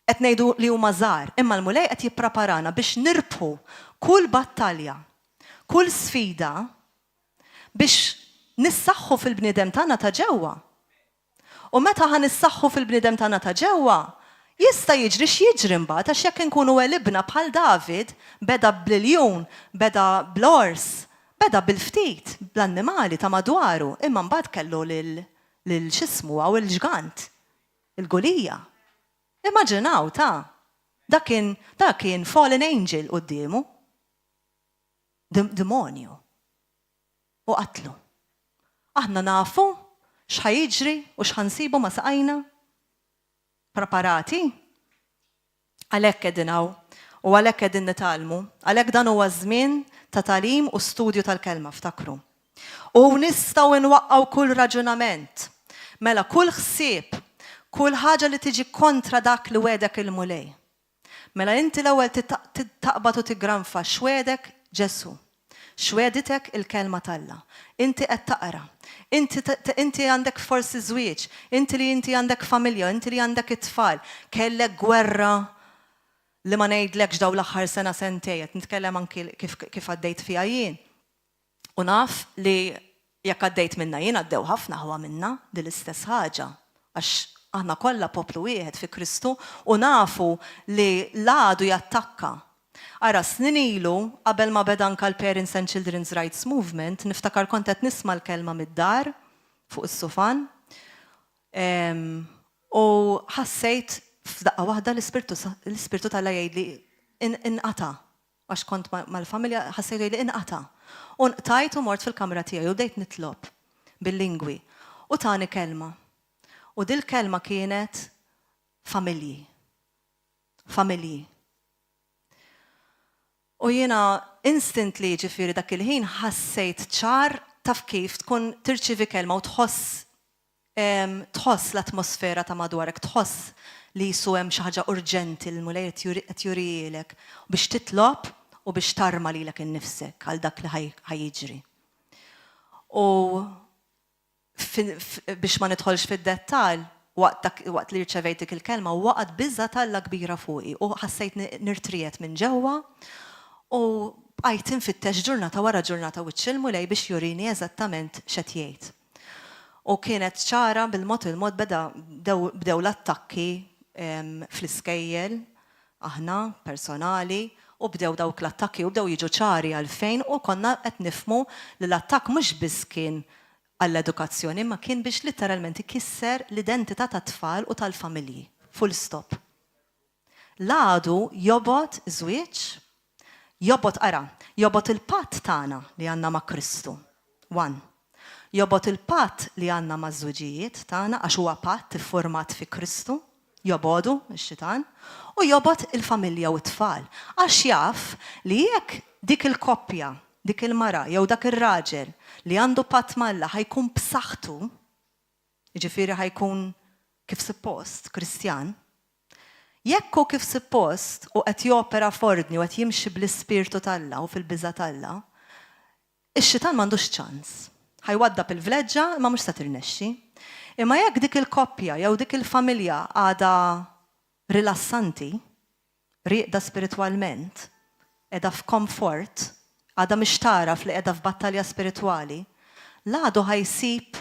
Qed ngħidu li huma żgħar, imma l-mulej qed jippreparana biex nirbħu kull battalja, kull sfida biex nissaħħu fil-bniedem tagħna ta' ġewwa. U meta ħa nissaħħu fil-bniedem tagħna ta' ġewwa, jista' jiġri x'jiġri mbagħad għax jekk inkunu welibna bħal David, beda b'liljun, beda bl-ors, beda bil-ftit, bl-annimali ta' madwaru, imma mbagħad kellu lil x'ismu għaw il-ġgant, il-Golija. Immaġinaw dak kien fallen angel qudiemu. Demonju. U qatlu. Aħna nafu x'ħajjiġri u x'ħansibu ma saqajna. Preparati? Għalhekk qegħdin hawn u għalhekk qegħdin nitalmu, għalhekk dan huwa żmien ta' tagħlim u studju tal-kelma ftakru. U nistgħu nwaqqgħu kull raġunament. Mela kull ħsieb, kull ħaġa li tiġi kontra dak li wedek il-mulej. Mela inti l-ewwel taqbad u tigranfa x'wedek Ġesu. X'weditek il-kelma talla. Inti qed taqra. Inti għandek forsi żwieġ, inti li għandek familja, inti li għandek it-tfal, kellek gwerra li ma ngħidlekx daw l-aħħar sena sentejn, nitkellem anki kif għaddejt fiha jien. U naf li jekk għaddejt minna jien għaddew ħafna ħwa minna din l-istess ħaġa għax aħna kollha poplu wieħed fi Kristu u nafu li l-għadu jattakka. Ara snin ilu, qabel ma beda anke l-Parents and Children's Rights Movement, niftakar kont qed nisma' l-kelma mid-dar fuq is-sufan. U ħassejt f'daqqa waħda l-ispirtu talla jgħidli inqata' għax kont mal-familja ħassejt li inqata'. U nqtajt u mort fil-kamra tiegħi u bdejt nitlob bil-lingwi. U tani kelma. U dil-kelma kienet familji. Familji. U jiena instantly ġifieri dak il-ħin ħassejt ċar taf kif tkun tirċivi kelma u tħoss l-atmosfera ta' madwarek, tħoss li jisu hemm xi ħaġa urġenti l-mulej qed jurilek biex titlob u biex tarma lilek innifsek għal dak li ħajjiġri. U biex ma nidħolx fid-dettall, waqt li rċevejt dik il-kelma, waqgħet biża' talla kbira fuqi u ħassejt nirtriet minn ġewwa u bqajt infittex ġurnata wara ġurnata wiċċ il-mulej biex jurini eżattament x'qed jgħid. U kienet ċara bil-mod il-mod bdew l-attakki fl-iskejjel, aħna personali, u bdew dawk l-attakki u bdew jiġu ċari għalfejn u konna qed nifhmu li l-attakk mhux biss kien għall-edukazzjoni, ma kien biex letteralment ikisser l-identità tat-tfal u tal-familji. Full stop. L-għadu jobot żwieġ, jobot il-patt tagħna li għandna ma' Kristu. One. Jobot il-patt li għandna ma' żwieġijiet tagħna għax huwa patt iffurmat fi Kristu, jobodu x-xitan, u jobot il-familja u t-tfal. Għax jaf li jekk dik il-koppja, dik il-mara, jew dak ir-raġel li għandu patt malla ħajkun b'saħħtu, jiġifieri ħajkun kif suppost Kristjan, jekk hu kif suppost u qed jopera f'ordni u qed jimxi bl-ispirtu talla u fil-biża' talla, ix-xitan m'għandux ċans. Ħajwaddab il-vleġġa ma mhux se tirnexxi. Imma jekk dik il-koppja jew dik il-familja għadha rilassanti, rieqda spiritwalment, qiegħda f'komfort, għadha mhix taraf li qiegħda f'battalja spiritwali, l-għadu ħajsib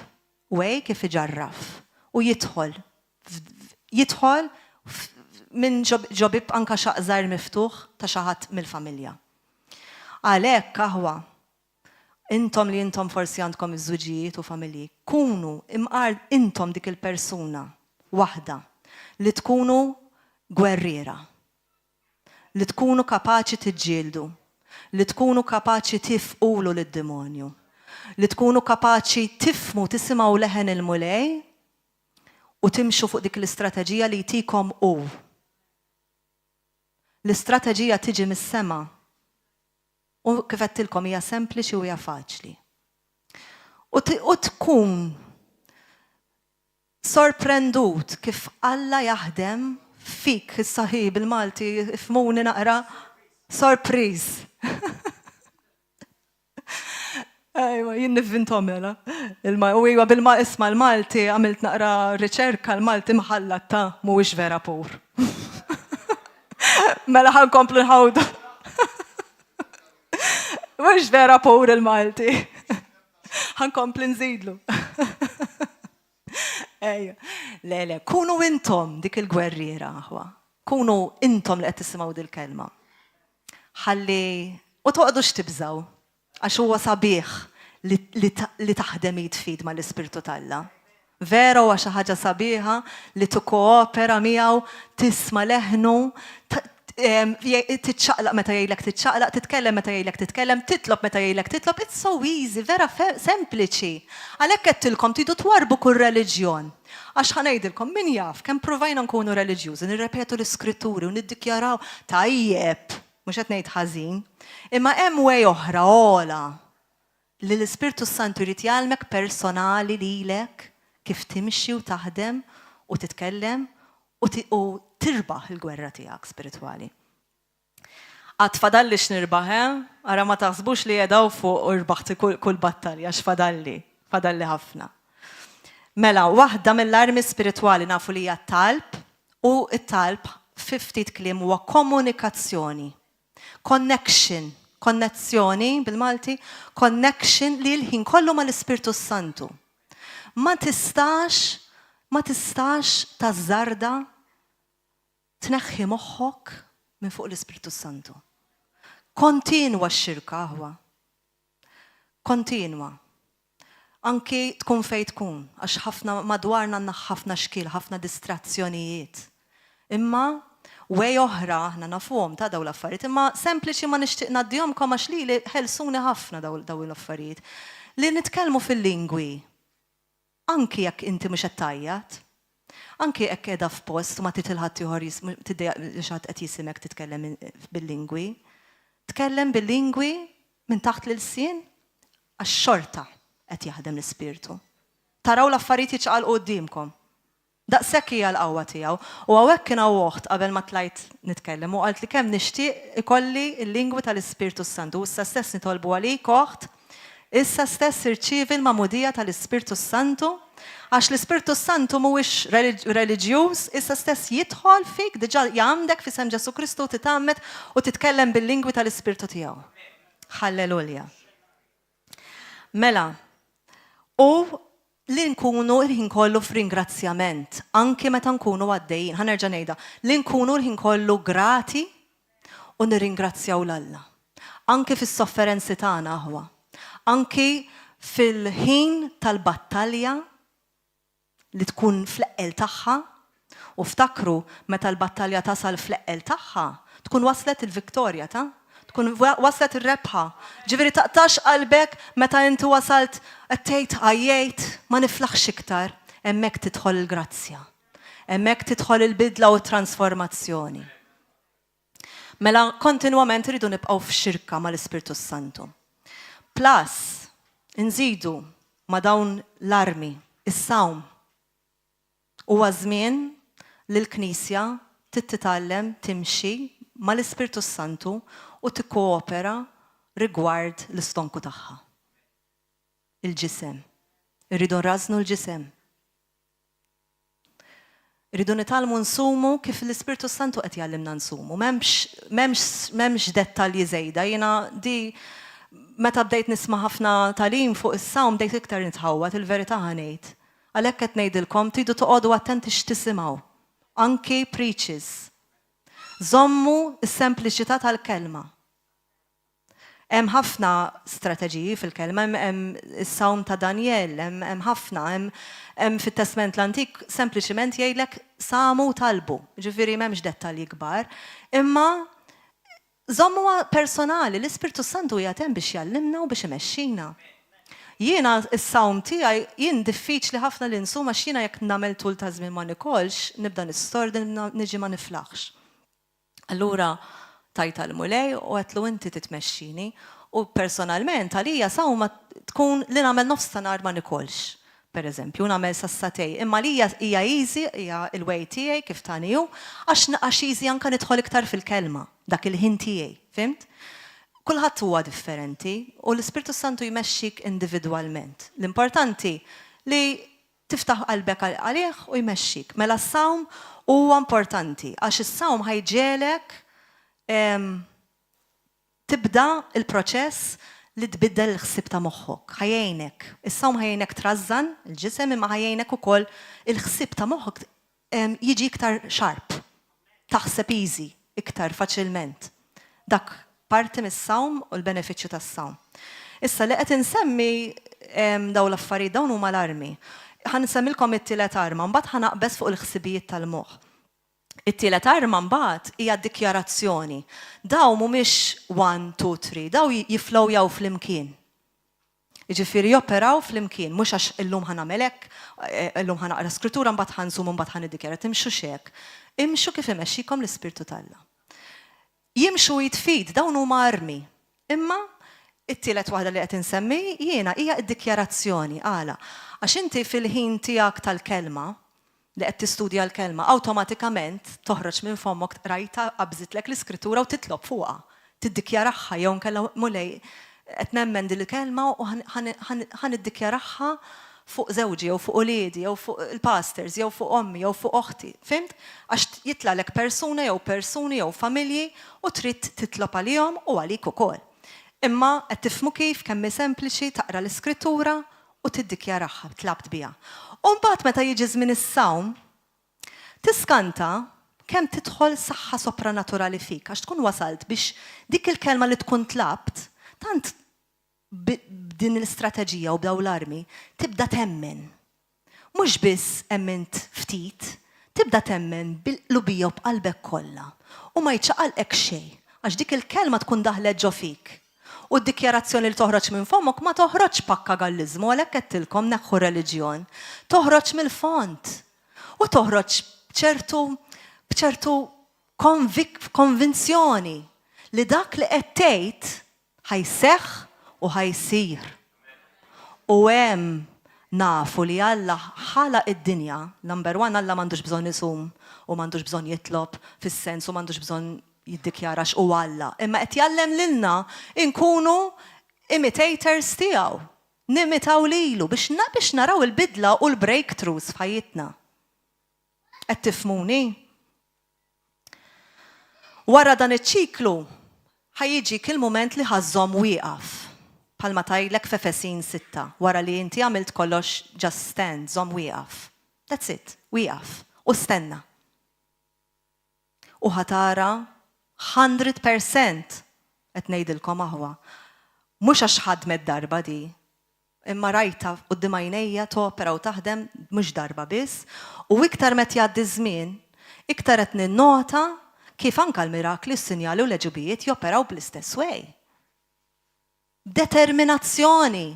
wej kif iġarraf u jidħol minn ġobib anka xaqżar miftuħ ta' xi ħadd mill-familja. Għalhekk aħwa, intom li intom forsi għandkom iż-żwieġijiet u familji, kunu imqar intom dik il-persuna waħda li tkunu gwerriera, li tkunu kapaċi tiġġieldu, li tkunu kapaċi tifqulu lid-demonju, li tkunu kapaċi tifmu tisimgħu leħen il-mulej u timxu fuq dik l-istrateġija li jtikom hu. L-istrateġija tiġi mis-sema u kif qedtilkom hija sempliċi u hija faċli. U tkun sorprendut kif Alla jaħdem fik is-saħib il-Malti ifmuni naqra sorpriż. Ejwa, jien nivvintom mela. U iwa bil-isma l-Malti għamilt naqra riċerka l-Malti mħallat ta' mhuwiex vera pur. Mela ħankomplu nħawdu. Mhux vera pur il-Malti. Ħankomplu nżidlu. Ejja. Le, kunu intom dik il-gwerriera aħwa. Kunu intom li qed tisimgħu dil-kelma. Ħalli u toqgħodux tibżgħu għax huwa sabiħ li taħdem jitfid mal-Ispirtu talla. Vera huwa xi ħaġa sabiħa li tikkoopera miegħu, tisma' leħnu, titċaqlaq meta jgħidlek titċaqlaq, titkellem meta jgħidlek titkellem, titlob meta jgħidlek titlob. It's so easy, vera sempliċi. Għalhekk qedtilkom tridu twarbu kull reliġjon. Għax ħanejdilkom min jaf kemm provajna nkunu reliġjużi, nirrepetu l-iskritturi u niddikjaraw tajjeb, mhux qed ngħid ħażin. Imma hemm way oħra ola li l-Ispirtu Santu jrid jgħalmek personali lilek kif timxi u taħdem u titkellem u tirbaħ il-gwerra tiegħek spiritwali. Għad fadalli x'nirbaħ, ara ma taħsbux li jedaw fuq u rbaħti kull battalja, x'fadalli ħafna. Mela, waħda mill-armi spiritwali nafu li hija talb u t-talb fi ftit kliem huwa komunikazzjoni. Connection, konnezzjoni bil-Malti, connection li l-ħin kollu mal-Ispirtu Santu. Ma tistax tażarda tneħħi moħħok minn fuq l-Ispirtu Santu. Kontinwa x-xirka huwa. Kontinwa. Anki tkun fejn tkun, għax ħafna madwarna għandna ħafna xkil, ħafna distrazzjonijiet. Imma way oħra aħna nafuhom ta' dawn l-affarijiet, imma sempliċi ma nixtieq ngħaddihomkom għax li ħelsuni ħafna dawn l-affarijiet. Li nitkellmu fil-lingwi. Anki jekk inti mhux qed tajjad. Anki jekk qiegħda f'post ma titilħat ieħor tiddeq li xatt qed jisimek titkellem bil-lingwi. Tkellem bil-lingwi minn taħt l-sien għax-xorta qed jaħdem l-Ispirtu. Taraw l-affarijiet jiċqalqu qudiemkom. Daqshekk hija l-qawwa tiegħu. U hawnhekk kien waħd qabel ma tlajt nitkellem u qalt li kemm nixtieq ikolli l-lingwi tal-Ispirtu Santu. Issa stess nitolbu għalik oħt, issa stess irċievi l-mamudija tal-Ispirtu Santu. Għax l-Ispirtu Santu mhuwiex reliġjuż, issa stess jidħol fik diġà jgħandek fisem Ġesu Kristu titgħammet u titkellem bil-lingwi tal-Ispirtu tiegħu. Halleluja. Mela, u li nkunu l-ħin kollu f'ringrazzjament, anke meta nkunu għaddejjin, ħanerġa' ngħidha, li nkunu l-ħin kollu grati u nirringrazzjaw l-Alla. Anke fis-sofferenzi tagħna aħwa. Anke fil-ħin tal-battalja li tkun fl-eqqel tagħha u ftakru meta l-battalja tasal fl-eqqel tagħha tkun waslet il-viktorja tkun waslet ir-rebħa. Ġifieri taqtax qalbek meta inti wasalt qed tgħid għajjejt ma niflaħx iktar, hemmhekk tidħol il-grazzja. Hemmhekk tidħol il-bidla u t-transformazzjoni. Mela kontinwament iridu nibqgħu f'xirka mal-Ispirtu Santu. Plus, nżidu ma dawn l-armi, is-sawm. Huwa żmien li l-Knisja titgħallem timxi mal-Ispirtu Santu u tikkoopera rigward l-istonku tagħha. Il-ġisem. Irridu nrażnu l-ġisem. Irridu nitalmu nsumu kif l-Ispirtu Santu qed jgħallimna nsumu. M'hemmx dettalji żejda. Jiena meta bdejt nisma' ħafna talim fuq is-sawm bdejt iktar nitħawwad il-verità ngħid. Għalhekk qed ngħidilkom tridu toqgħodu attenti x'tisimgħu. Anki preaches. Żommu s-sempliċità tal-kelma. Hemm ħafna strateġiji fil-kelma, hemm is-sawm ta' Daniel, hemm ħafna, hemm fit-Testament l-Antik sempliċiment jgħidlek samu talbu, ġifieri m'hemmx dettalji kbar, imma żommuha personali, l-Ispirtu Santu jagħtem biex jallimna u biex imexxina. Jiena s-sawm tiegħi jien diffiċli ħafna li nsum għax jiena jekk nagħmel tul ta' żmien ma nikolx, nibda nistordi niġi ma niflaħx. Allura tajta l-mulej u għetlu inti titmexxini u personalment għalija sawma tkun li nagħmel nofs ta' nar ma nikolx. Per eżempju, nagħmel sassatej, imma li hija easy, hija il-way tiegħi kif taniju, għax easy anke nidħol iktar fil-kelma, dak il-ħin tiegħi, fimt? Kulħadd huwa differenti u l-Ispirtu Santu jmexxik individwalment. L-importanti li tiftaħ qalbek għalih u jmexxik. Mela s-sawm huwa importanti għax is-sawm ħajġelek tibda il-proċess li tbiddel il-ħsieb ta' moħħok. Ħajjejnek. Is-sawm ħajjejnek trażżan il-ġisem imma ħajjejnek ukoll il-ħsieb ta' moħħok jiġi iktar sharp. Taħseb easy, iktar faċilment. Dak parti mis-sawm u l-benefiċċju tas-sawm. Issa li qed insemmi dawn l-affarijiet dawn huma l-armi. ħansemmilkom it-tielet arma, mbagħad ħanaqbes fuq il-ħsibijiet tal-moħħ. It-tielet arma mbagħad hija d-dikjarazzjoni. Daw mhumiex 1, 2, 3, daw jiflowjaw flimkien. Jiġifieri joperaw flimkien, mhux għax illum ħanagħmel hekk, illum ħanaqra skrittura mbagħad ħansum mbagħad ħaniddikjara, timxux hekk. Imxu kif imexxikom l-Ispirtu talla. Jimxu jitfid, dawn huma armi. Imma it-tielet waħda li qed insemmi jiena hija d-dikjarazzjoni għala. Għax inti fil-ħin tiegħek tal-kelma li qed tistudja l-kelma, awtomatikament toħroġ minn fomok rajta qabżitlek l-iskrittura u titlob fuqha. Tiddikjaraħħa jew nkella mulej qed nemmen din il-kelma u ħaniddikjaraħħa fuq żewġi jew fuq uliedi jew fuq il-pastors jew fuq ommi jew fuq oħti. Fimt? Għax jitlalek persuna jew persuni jew familji u trid titlob għalihom u għalik ukoll. Imma qed tifhmu kif kemm sempliċi taqra l-iskrittura u tiddikjaraħħa tlabt biha. U mbagħad meta jiġi żmien is-sawm tiskanta kemm tidħol saħħa sopranaturali fik għax tkun wasalt biex dik il-kelma li tkun tlabt tant b'din l-istrateġija u b'daw l-armi tibda temmen. Mhux biss emmint ftit, tibda temmen bil-qlubija u b'qalbek kollha. U ma jċaqalqek xejn għax dik il-kelma tkun daħlet ġo fik. U d-dikjarazzjoni li toħroġ minn fomok ma toħroġ pakkagallizmu għalhekk qedtilkom neħħu reliġjon. Toħroġ mill-font. U toħroġ b'ċertu konvinzjoni li dak li qed tgħid ħajseħħ u ħajsir. U hemm nafu li Alla ħalaq id-dinja, number one Alla m'għandux bżonn isum u m'għandux bżonn jitlob fis-sens u m'għandux bżonn jiddikjara x'hu Alla. Imma qed jgħallem lilna inkunu imitators tiegħu. Nimitaw lilu biex naraw il-bidla u l-breakthroughs f'ħajjitna. Qed tifhmuni? Wara dan iċ-ċiklu ħajjiġi il-moment li ħażhom wieqaf. Bħalma tajlek f'Efesin 6, wara li inti għamilt kollox just stand, żomm wieqaf. That's it, wieqaf. U stenna. U ħatara 100% qed ngħidilkom aħwa. Mhux għax ħadmet darba di, imma rajta quddiem għajnejja topera u taħdem mhux darba biss, u iktar met jgħaddi żmien, iktar qed ninnota kif anke l-mirakli, s-sinjali u l-eġubijiet joperaw bl-istess way. Determinazzjoni.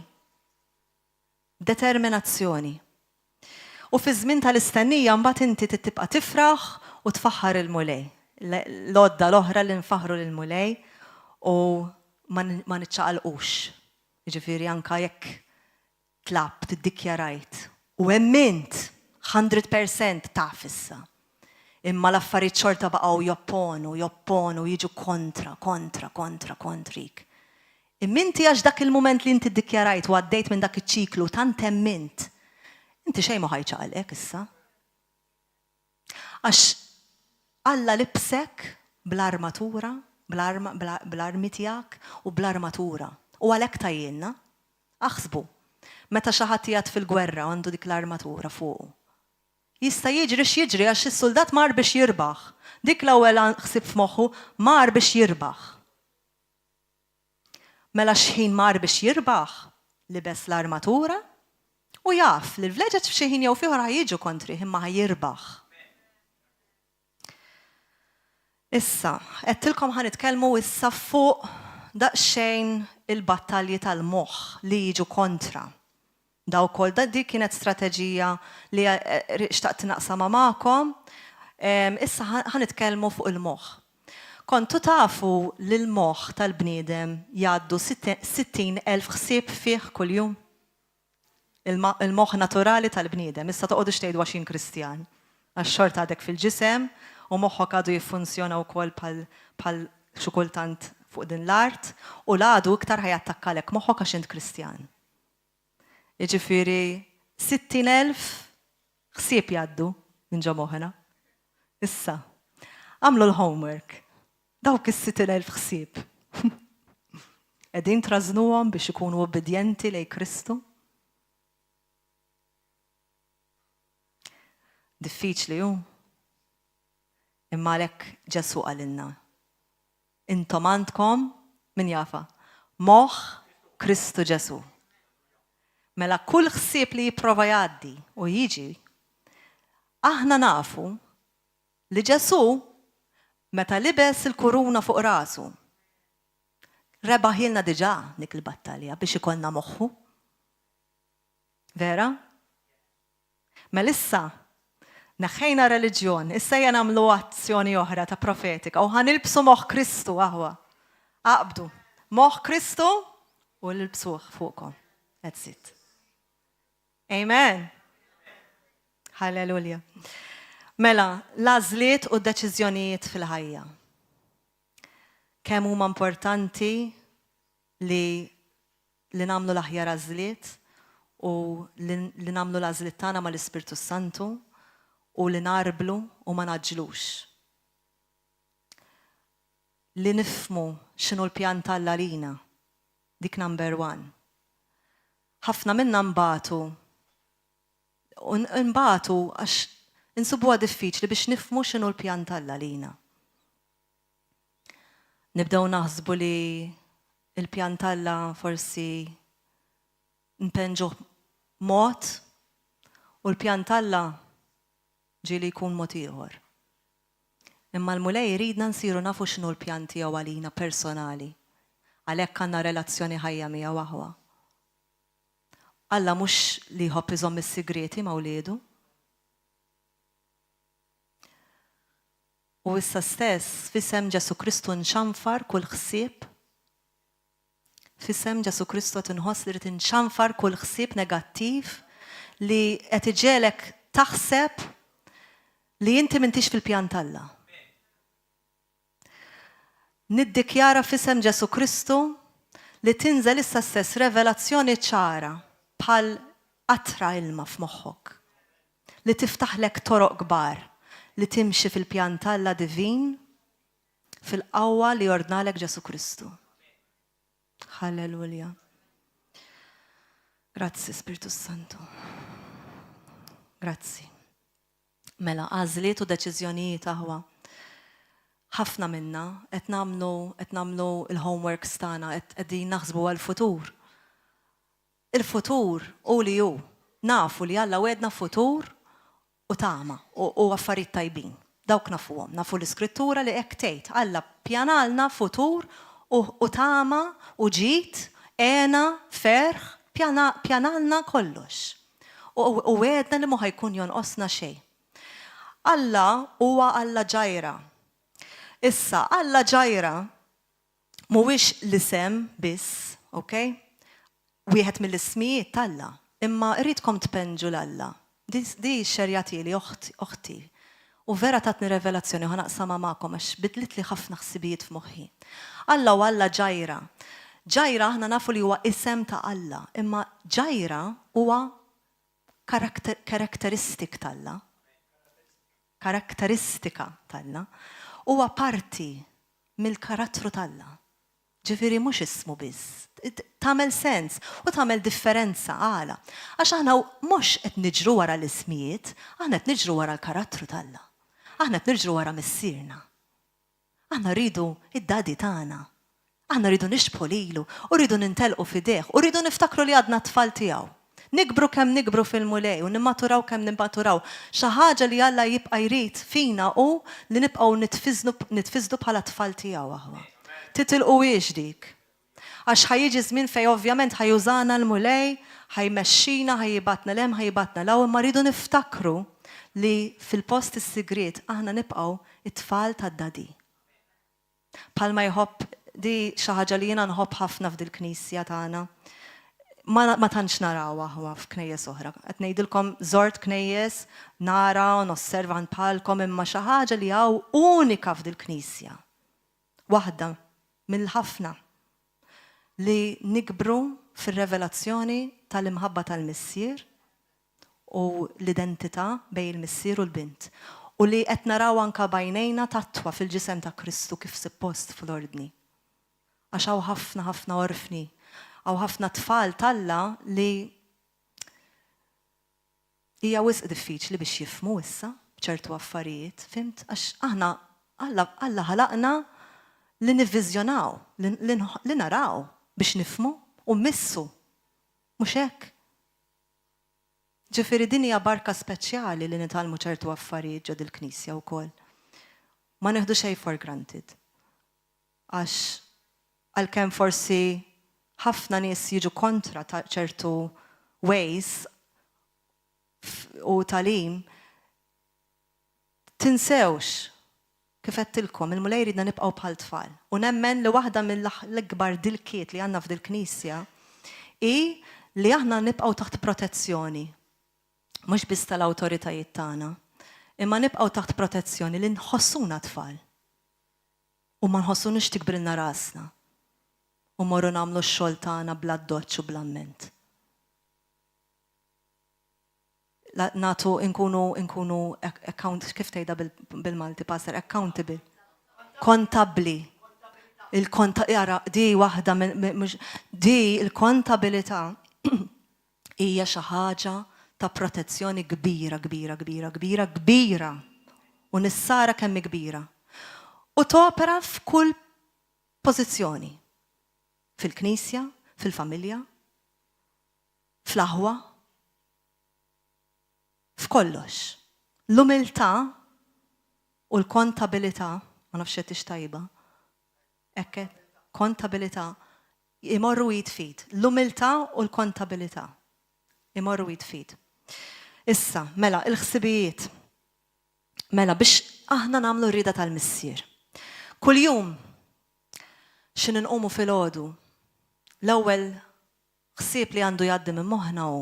Determinazzjoni. U fi żmien tal-istennija mbagħad inti tibqa' tifraħ u tfaħħar il-mulej. L-odda l-oħra li nfaħru lill-mulej u ma niċċaqalqux. Jiġifieri anke jekk tlabt, tiddikjarajt u emmint 100% taf issa. Imma l-affarijiet xorta baqgħu jopponu, jiġu kontrik. Imminti għax dak il-moment li inti ddikjarajt u għaddejt minn dak iċ-ċiklu tant emmint, inti xejn ma ħajċaqalek issa. Għax Alla libsek bl-armatura, bl-armi tiegħek u bl-armatura. U għalhekk tajjenna, aħsbu, meta xi ħadd jgħid fil-gwerra għandu dik l-armatura fuq. Jista' jiġri x'jiġri għax is-soldat mar biex jirbaħ. Dik l-ewwel ħsieb f'moħħu mar biex jirbaħ. Mela x'ħin mar biex jirbaħ, libes l-armatura u jaf li l-vleġġeġ f'xi ħin jew fieħor ħajjiġu kontri imma ħajjirbaħ. Issa, qedtilkom ħanitkellmu issa fuq daqsxejn il-battalji tal-moħħ li jiġu kontra. Daw kol, di kienet strateġija li xtaqt naqsama magħkom. Issa ħanitkellmu fuq il-moħħ. Kontu tafu li l-moħħ tal-bniedem jgħaddu 60,000 ħsieb fih kuljum. Il-moħħ naturali tal-bniedem, issa toqgħodux tgħidu għax jien Kristjan. Għax xorta għadek fil-ġisem u moħħok għadu jiffunzjona wkoll bħal xi kultant fuq din l-art u l-għadu iktar ħajattakkalek moħħok għax int Kristjan. Jiġifieri 60,000 ħsieb jgħaddu minn ġo moħħna. Issa, għamlu l-homework. Dawk is-60,000 ħsieb. Qegħdin trażnuhom biex ikunu obbedjenti lejn Kristu? Diffiċli hu. Imma għalhekk Ġesu qalilna. Intom għandkom min jafa? Moħħ Kristu Ġesu. Mela kull ħsieb li jipprova jgħaddi u jiġi, aħna nafu li Ġesu meta libes il-kuruna fuq rasu, rebaħilna diġà dik il-battalja biex ikollna moħħu. Vera? Mela issa neħħejna reliġjon, issa jena nagħmlu azzjoni oħra ta' profetika u ħanilbsu moħħ Kristu aħwa. Aqbdu moħħ Kristu u l-bsuħ fuqkom. That's it. Amen. Halleluja. Mela, l-għażliet u d-deċiżjonijiet fil-ħajja. Kemm huma importanti li nagħmlu l-aħjar għażliet u li nagħmlu l-għażliet tagħna mal-Ispirtu Santu u li narblu u ma naġġlux. Li nifmu x'inhu l-pjan tal-Alla lina, dik number 1. Ħafna minna nbatu għax insubuha diffiċli biex nifmu x'inhu l-pjan tal-Alla lina. Nibdew naħsbu li il-pjan tal-Alla forsi npenġuh mod u l-pjan tal-Alla ġieli jkun mod ieħor. Imma l-mulej jridna nsiru nafu x'inhu l-pjan tiegħu għalina personali. Għalhekk għandna relazzjoni ħajja miegħu aħwa. Alla mhux li jħobb iżomm is-sigreti ma' wliedu. U issa stess f'isem Ġesu Kristu nxanfar kull ħsieb. F'isem Ġesu Kristu qed inħoss li rid inxanfar kull ħsieb negattiv li qed iġielek taħseb li inti m'intix fil-pjan tal-Alla. Niddikjara f'isem Ġesu Kristu li tinżel issa stess revelazzjoni ċara bħal qatra ilma f'moħħok. Li tiftaħlek toroq kbar li timxi fil-pjan tal-Alla divin fil-qawwa li jordnalek Ġesu Kristu. Halleluja. Grazzi Spiritu Santu. Grazzi. Mela, għażliet u deċiżjonijiet aħwa. Ħafna minna qed nagħmlu il-homeworks tagħna qegħdin naħsbu għall-futur. Il-futur u li hu nafu li Alla wedna futur u tama u affarijiet tajbin. Dawk nafuhom, nafu l-Iskrittura li hekk tgħid Alla pjanalna futur u tama u ġid, għena, ferħ, pjanalna kollox. U wedna li mu ħajkun jonqosna xejn. Alla huwa Alla ġajra. Issa, Alla ġajra mhuwiex l-isem biss, okay? Wieħed mill-ismijiet tal-Alla, imma rridkom tpenġu l-Alla. Di xerjati li oħti. U vera tatni revelazzjoni ħanaqsama magħkom għax bidlit li ħafna ħsibijiet f'moħħi. Alla u Alla ġajra. Ġajra aħna nafu li huwa isem ta' Alla, imma ġajra huwa karakteristik tal-Alla. Karakteristika tal-Alla. Huwa parti mill-karattru tal-Alla. Ġifieri mhux ismu biss. Tagħmel sens u tagħmel differenza għala. Għax aħna mhux qed niġru wara l-ismijiet, aħna qed niġru wara l-karattru tal-Alla. Aħna qed niġru wara missierna. Aħna rridu id-dadi tagħna. Aħna rridu nixbħu lilu u rridu nintelqu fideh u rridu niftakru li għadna t-tfal tiegħu. Nikbru kemm nikbru fil-mulej u nimmaturaw kemm nimmaturaw. Xi ħaġa li Alla jibqa' jrid fina u li nibqgħu nitfiżdu bħala tfal tiegħu aħwa. Titilqu wiex dik. Għax ħajjiġi żmien fejn ovvjament ħajużana l-mulej, ħajmexxina, ħajjibatna lem, ħajjibatna law, imma rridu niftakru li fil-post is-sigriet aħna nibqgħu it-tfal tad-dadi. Palma jħobb di xi ħaġa li jiena nħobb ħafna f'dil-knisja tagħna. Ma tantx naraw aħwa f'knejjes oħra. Qed ngħidilkom żort knejjes, nara u nosserva bħalkom imma xi ħaġa li hawn unika f'dil-knisja. Waħda mill-ħafna li nikbru fir-revelazzjoni tal-imħabba tal-missier u l-identità bejn il-missier u l-bint. U li qed naraw anke bajnejna tatwa fil-ġisem ta' Kristu kif suppost fl-ordni. Għax hawn ħafna orfni, hawn ħafna tfal tal-Alla li hija wisq diffiċli biex jifhmu issa b'ċertu affarijiet, fimt? Għax aħna Alla ħalaqna li nivviżjonaw, li naraw biex nifhmu u missu. Mhux hekk? Ġifieri din hija barka speċjali li nitalmu ċertu affarijiet ġod il-Knisja wkoll. Ma neħdu xejn for granted. Għax għalkemm forsi ħafna nies jiġu kontra ta' ċertu ways u talim, tinsewx kif qedtilkom il-mulej jridna nibqgħu bħal tfal. U nemmen li waħda mill-ikbar dilkiet li għandna f'dil-Knisja hi li aħna nibqgħu taħt protezzjoni. Mhux biss tal-awtoritajiet tagħna, imma nibqgħu taħt protezzjoni li nħossuna tfal. U ma nħossunux tikbrilna rasna. U morru nagħmlu x-xogħol tagħna bla doċċ u bla amment. Natu inkunu kif tgħidha bil-Malti passer, accountable. Kontabbli. Jara, di waħda di il-kontabilità hija xi ħaġa ta' protezzjoni kbira. U nissara kemm kbira. U topera f'kull pożizzjoni. Fil-Knisja, fil-familja, fl-aħwa, f'kollox. L-umiltà u l-kontabilità, ma nafx qed tajba, hekk kontabilità imorru jitfid. L-umiltà u l-kontabilità imorru jitfid. Issa, mela, il-ħsibijiet. Mela, biex aħna nagħmlu rida tal-missier. Kuljum x'in inqumu fil-għodu, l-ewwel ħsieb li għandu jgħaddi minn moħħna hu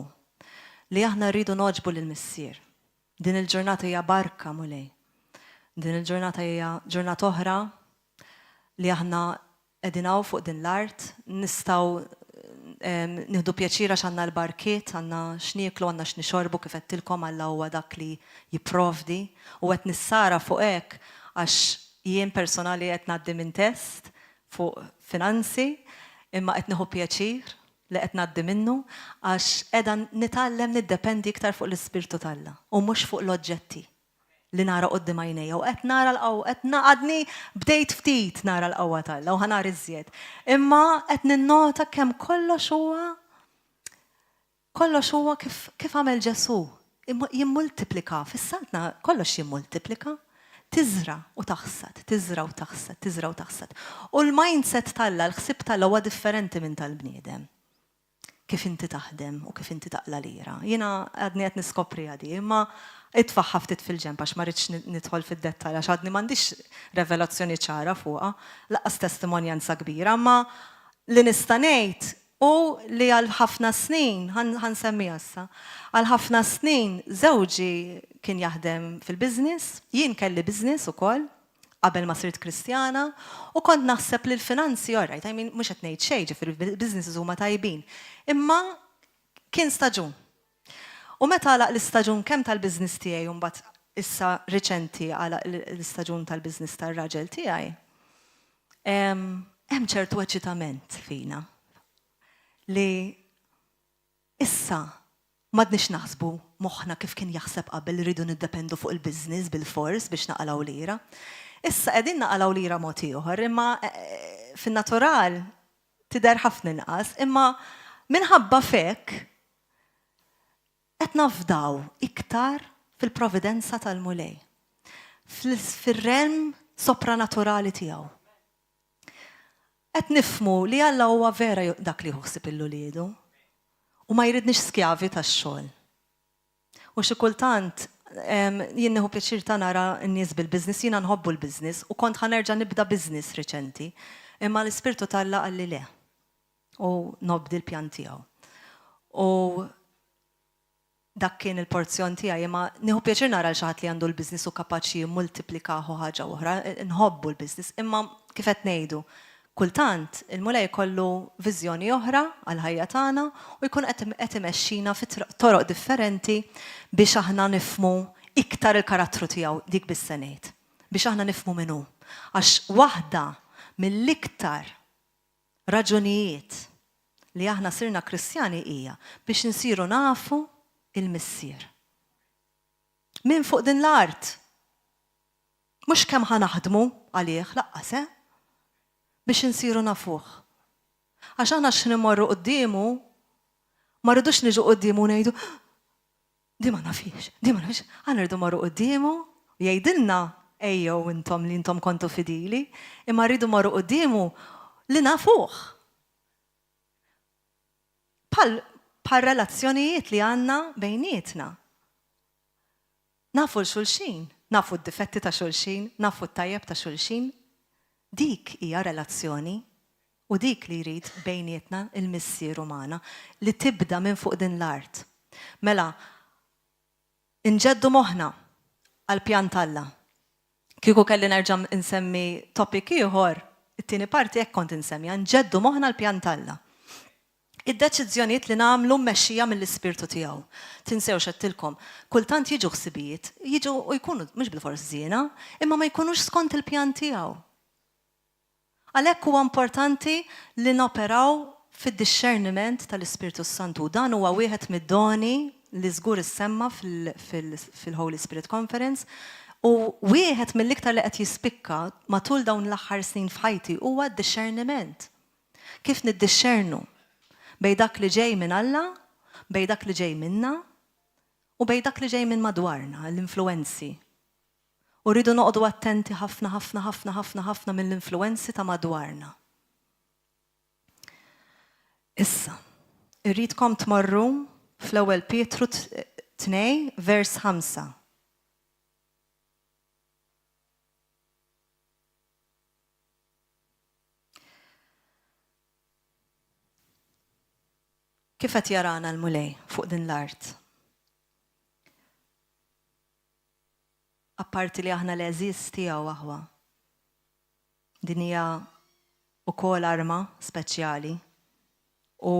li aħna rridu noġbu lill-missier. Din il-ġurnata hija barka mulej. Din il-ġurnata hija ġurnata oħra li aħna qegħdin hawn fuq din l-art, nistgħu nieħdu pjaċira x'għandna l-barkiet, għandna x'nieklu, għandna x'nixorbu kif qedtilkom Alla huwa dak li jipprovdi u qed nissara fuq hekk għax jien personali qed ngħaddi minn test fuq finanzi imma qed nieħu pjaċir li qed ngħaddi minnu għax qiegħda nitgħallem niddependi iktar fuq l-Ispirtu t'Alla u mhux fuq l-oġġetti li nara qudiem għajnejja u qed nara l-qawwa qed naqadni bdejt ftit nara l-qawwa t'Alla u ħanar iżjed. Imma qed ninnota kemm kollox huwa kif għamel Ġesu. Jimmultiplika, fis-saltna kollox jimmultiplika. Tiżra u taħsad. U l-mindset t'Alla, l-ħsieb t'Alla huwa differenti minn tal-bniedem. Kif inti taħdem u kif inti taqla lira. Jiena għadni qed niskopri għadi, imma itfaħħa ftit fil-ġemp għax ma rridx nidħol fid-dettall għax għadni m'għandix revelazzjoni ċara fuqha, laqqas testimonjanza kbira, imma li nista' ngħid u li għal ħafna snin, ħansemmiha issa, għal ħafna snin żewġi kien jaħdem fil-business, jien kelli business ukoll qabel ma sirt Kristjana u kont naħseb li l-finanzi orajt, mhux qed ngħid xejn fil-businesses huma tajbin, imma kien staġun. U meta għalaq l-istaġun kemm tal-business tiegħi u mbagħad issa riċenti għalaq l-istaġun tal-business tar-raġel tiegħi, hemm ċertu eċitament fina li issa m'għadniex naħsbu moħħna kif kien jaħseb qabel rridu niddependu fuq il-business bil-fors biex naqalgħu lira. Issa qegħdin naqalgħu lira mod ieħor, imma fin-natural tidher ħafna inqas, imma minħabba fek qed nafdaw iktar fil-providenza tal-mulej, fil-realm sopranaturali tiegħu. Qed nifhmu li Alla huwa vera dak li jħossib il-uliedu u ma jridniex skjavi tax-xogħol. U xi kultant jien nieħu pjaċir ta' nara n-nies bil-business, jiena nħobbu l-business u kont ħanerġa' nibda business riċenti, imma l-Ispirtu t'Alla qalli le u nobdi l-pjan tiegħu. U dak kien il-porzjon tiegħi, imma nieħu pjaċir nara l xi ħadd li għandu l-business u kapaċi jimmultiplikaħu ħaġa oħra, nħobbu l-business, imma kif qed ngħidu, kultant il-mulej jkollu viżjoni oħra għal ħajja tagħna u jkun qed imexxina fi toroq differenti biex aħna nifhmu iktar il-karattru tiegħu dik bis-senejt, biex aħna nifhmu minnu. Għax waħda mill-iktar raġunijiet li aħna sirna Kristjani hija biex insiru nafu il-missier. Min fuq din l-art. Mhux kemm ħanaħdmu għalih laqqas, biex insiru nafuh. Għax aħna x'nimorru quddiemu, ma rridux niġu quddiemu ngħidu di ma nafix, għanirdu marru qoddimu, jgħidilna ejjew intom li intom kontu fidili, imma rridu marru qoddimu li nafuh. Pal relazzjonijiet li għanna bejnietna. Nafu l-xulxin, nafu d-difetti ta' xulxin, nafu d-tajjeb ta' xulxin. Dik hija relazzjoni u dik li jrid bejnietna il-missier umana li tibda minn fuq din l-art. Mela, inġeddu moħna għal-pjan Alla. Kieku kelli nerġa' insemmi topic ieħor, it-tieni parti hekk kont insemmi, nġeddu moħna għal-pjan Alla. Id-deċiżjonijiet li nagħmlu mmexxija mill-ispirtu tiegħu. Tinsewx għedtilkom, kultant jiġu ħsibijiet, jiġu u jkunu mhux bil-fors żiena, imma ma jkunux skont il-pjan tiegħu. Għalhekk huwa importanti li noperaw fid-discerniment tal-Ispirtu Santu. Dan huwa wieħed mid-doni li żgur issemma fil-Holy Spirit Conference u wieħed mill-iktar li qed jispikka matul dawn l-aħħar snin f'ħajti huwa d-discerniment. Kif niddixxernu bejn dak li ġej minn Alla, bejn dak li ġej minna u bejn dak li ġej minn madwarna, l-influenzi. U rridu noqogħdu attenti ħafna mill-influenzi ta' madwarna. Issa, irridkom tmorru fl-ewwel Pietru 2 vers 5. Kif qed jarana l-mulej fuq din l-art? Apparti li aħna l-eżiz tiegħu aħwa. Din hija wkoll arma speċjali u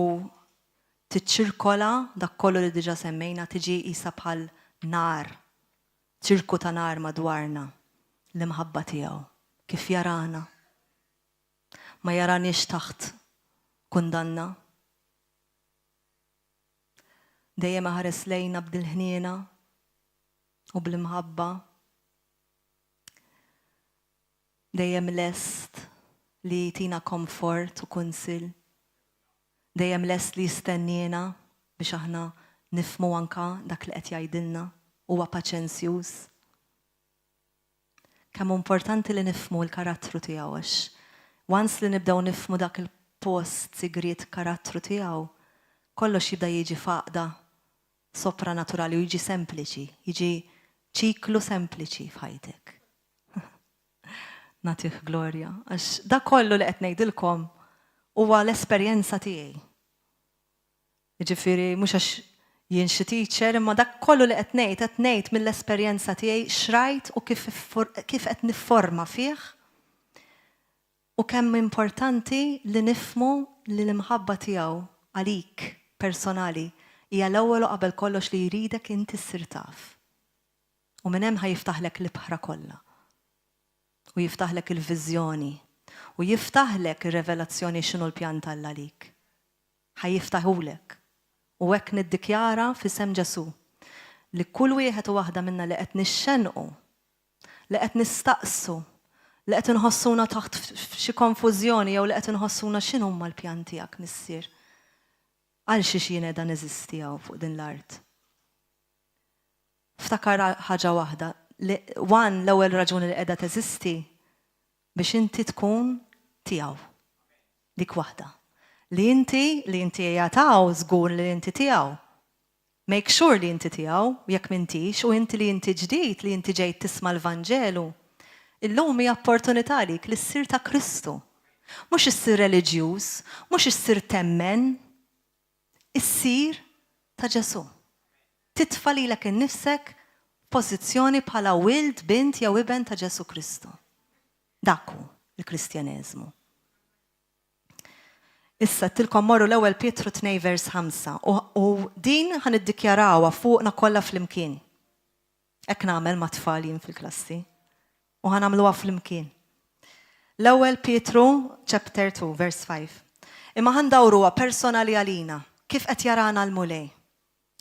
tiċċirkola dak kollu li diġà semmejna tiġi qisha bħal nar, ċirku ta' nar madwarna l-imħabba tiegħu. Kif jarana? Ma jaranix taħt kundanna. Dejjem ħares lejna b'dil-ħniena u bl-imħabba. Dejjem lest li tina komfort u kunsil. Dejjem lest li jistennina biex aħna nifmu anka dak li qed jgħidilna huwa paċenzjuż. Kemm importanti li nifmu l-karattru tiegħu għax once li nibdew nifmu dak il-post sigriet karattru tiegħu, kollox jibda jiġi faqda sopranaturali u jiġi sempliċi, jiġi ċiklu sempliċi f'ħajtek. Nagħtih glorja, għax dak kollu li qed ngħidilkom huwa l-esperjenza tiegħi. Jiġifieri mhux għax jien xi teacher, imma dak kollu li qed ngħid mill-esperjenza tiegħi xrajt u kif qed nifforma fih u kemm importanti li nifmu li l-imħabba tiegħu għalik personali hija l-ewwel u qabel kollox li jridek inti ssir taf. U minn hemm ħajiftaħlek l-ibħra kollha. U jiftaħlek il-viżjoni. U jiftaħlek ir-revelazzjoni x'inhu l-pjan Alla għalik. Ħajjiftaħulek. U hekk niddikjara f'isem Ġesu li kull wieħed u waħda minna li qed nixxenqu, li qed nistaqsu, li qed inħossuna taħt xi konfużjoni jew li qed inħossuna x'inhu huma l-pjan tiegħek missier. Għal xi xien qiegħda neżisti hawn fuq din l-art. Ftakar ħaġa waħda, l-ewwel raġuni li qiegħda teżisti biex inti tkun tiegħu. Dik waħda. Li inti jagħtaw żgur li inti tiegħu. Make sure li inti tiegħu jekk m'intix u inti li inti ġdid li inti ġejt tisma' l-Vanġelu. Illum hija opportunità lik li ssir ta' Kristu. Mhux issir reliġjuż, mhux issir temmen, issir ta' Ġesu. Titfa' lilek innifsek pożizzjoni bħala wild bint jew iben ta' Ġesu Kristu. Dak hu l-Kristjaneżmu. Issa tilkom morru l-ewwel Pietru 2 vers 5 u din ħaniddikjarawha fuqna kollha flimkien. Hekk nagħmel ma' tfal jien fil-klassi u ħanagħmluha flimkien. L-ewwel Pietru chapter 2 vers 5. Imma ħandawruha personali għalina kif qed jarana l-mulej.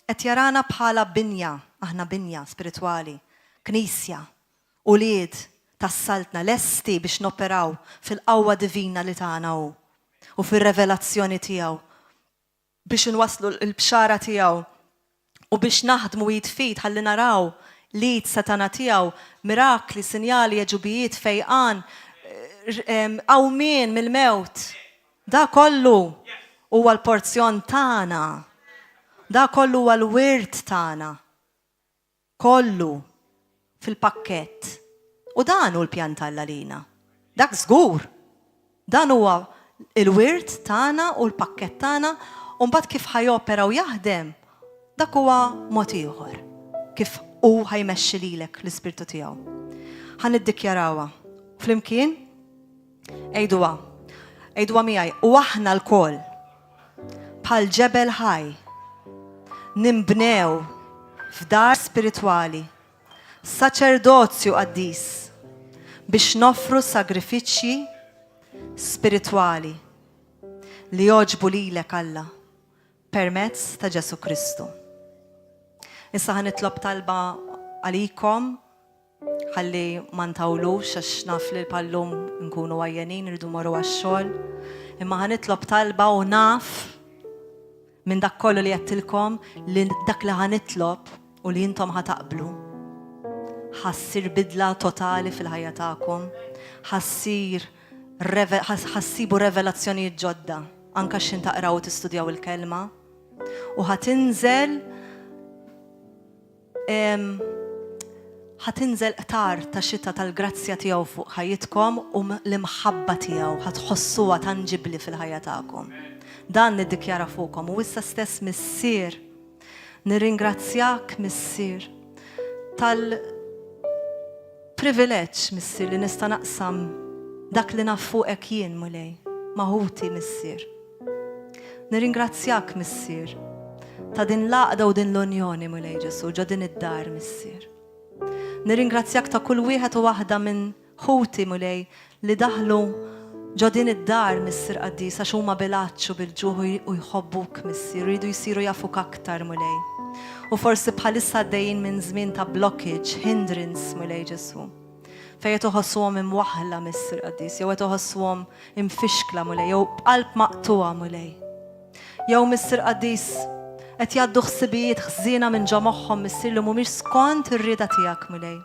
Qed jarana bħala binja, aħna binja spiritwali, knisja, ulied tas-saltna lesti biex noperaw fil-qawwa divina li tagħna hu. U fir-revelazzjoni tiegħu biex inwasslu l-bxara tiegħu U biex naħdmu jitfit ħalli naraw li satana tiegħu, mirakli, sinjali, eġubijiet, fejqan, għawmin mill-mewt. Da kollu huwa l-porzjon tagħna. Da kollu huwa l-wirt tagħna. Kollu fil-pakkett. U dan hu l-pjan tal-Alla lina. Dak żgur. Dan huwa il-wirt tagħna u l-pakkett tagħna u mbagħad kif ħajopera u jaħdem, dak huwa mod ieħor. Kif hu ħajmexxi lilek l-Ispirtu tiegħu. Ħaniddikjarawha. Flimkien ejduha. Ejduha miegħi u aħna l-koll bħal ġebel ħaj nimbnew f'dar spiritwali, saċerdozju qaddis biex nofru sagrifiċċji spiritwali li joġbu lilek Alla permezz ta' Ġesu Kristu. Issa ħanitlob talba għalikom ħalli ma ntawlux għax naf li l-pallum nkunu għajjenin irdu morru għax-xogħol, imma ħanitlob talba u naf minn dak kollu li jettilkom li dak li ħanitlob u li jintom ħataqblu ħassir bidla totali fil-ħajja tagħkom, ħassibu revelazzjonijiet ġodda anke x'in taqraw u tistudjaw il-kelma u ħatinżel qtar ta' xita tal-grazzja tiegħu fuq ħajjitkom u l-imħabba tiegħu ħatħossuha tanġibli fil-ħajja tagħkom. Dan niddikjara fuqkom u issa stess missier nirringrazzjak missier tal-privileġġ missier li nista' naqsam dak li naf fuqek jien mulej, maħuti missier. Nirringrazzjak missier ta' din laqda u din l-unjoni mulej Ġesu ġo din id-dar missier. Nirringrazzjak ta' kull wieħed u waħda minn ħuti mulej li daħlu ġo din id-dar missier qaddis għax huma bilaċċu bil-ġuħ u jħobbuk missier, jridu jsiru jafuk aktar mulej. U forsi bħalissa għaddejjin minn żmien ta' blockage, hindrance mulej Ġesu. Fejn qed iħossuhom imwaħħla missier qaddis, jew qed iħossuhom imfixkla mulej, jew b'qalb maqtuwa mulej. Jew missier qaddis qed jgħaddu ħsibijiet ħżiena minn ġo moħħhom missier li mhumiex skont ir-rieda tiegħek mulej.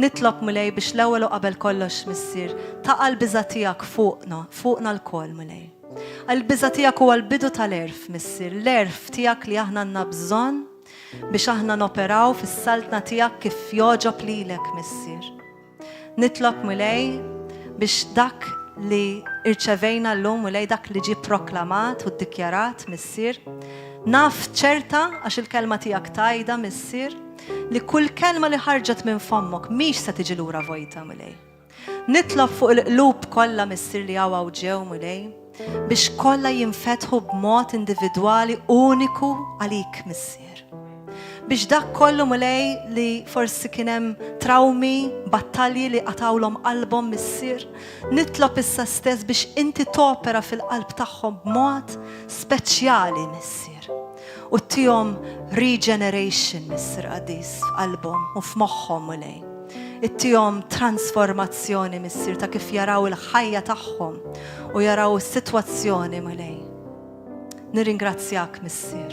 Nitlob mulej biex l-ewwel u qabel kollox missier taqa' l-biża' tiegħek fuqna l-koll mulej. L-biża' tiegħek huwa l-bidu tal-erf missier, l-erf tiegħek li aħna għandna bżonn biex aħna noperaw fis-saltna tiegħek kif joġob lilek missier. Nitlob mulej biex dak li irċevejna llum mulej dak li ġie proklamat u ddikjarat missier, naf ċerta għax il-kelma tiegħek tajda missier li kull kelma li ħarġet minn fommok mhix se tiġi lura vojta mulej. Nitlob fuq il-qlub kollha missier li hawn ġew mulej biex kollha jinfetħu b'mod individwali uniku għalik missier. Biex dak kollu mulej li forsi kien hemm traumi, battalji li qatawlhom qalbhom missier, nitlob issa stess biex inti topera fil-qalb tagħhom b'mod speċjali missier. U tihom regeneration missier qaddis f'qalbhom u f'moħħhom mulej. Ittihom transformazzjoni missier ta' kif jaraw il-ħajja tagħhom u jaraw is-sitwazzjoni mulej. Nirringrazzjak missier.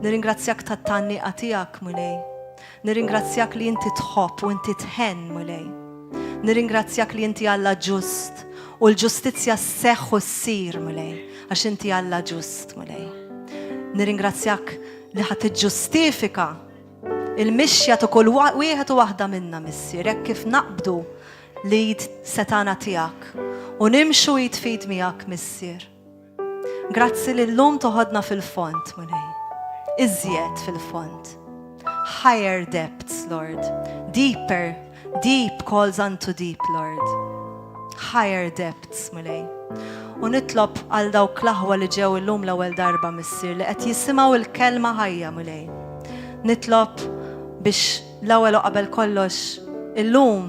Nirringrazzjak tat-tanniqa tiegħek mulej. Nirringrazzjak li inti tħobb u inti tħenn mulej. Nirringrazzjak li inti Alla ġust u l-ġustizzja sseħħ u ssir mulej għax inti Alla ġust mulej. Nirringrazzjak li ħadd tiġġustifika il-mixja ta' kull wieħed u waħda minna missier hekk kif naqbdu lid setana tiegħek u nimxu jitfid miegħek missier. Grazzi li llum toħodna fil-font mulej. Iżjed fil-font. Higher depths, Lord. Deeper, deep calls unto deep, Lord. Higher depths mulej. U nitlob għal dawk l-aħwa li ġew illum l-ewwel darba missier li qed jisimgħu l-kelma ħajja mulej. Nitlob biex l-ewwel u qabel kollox illum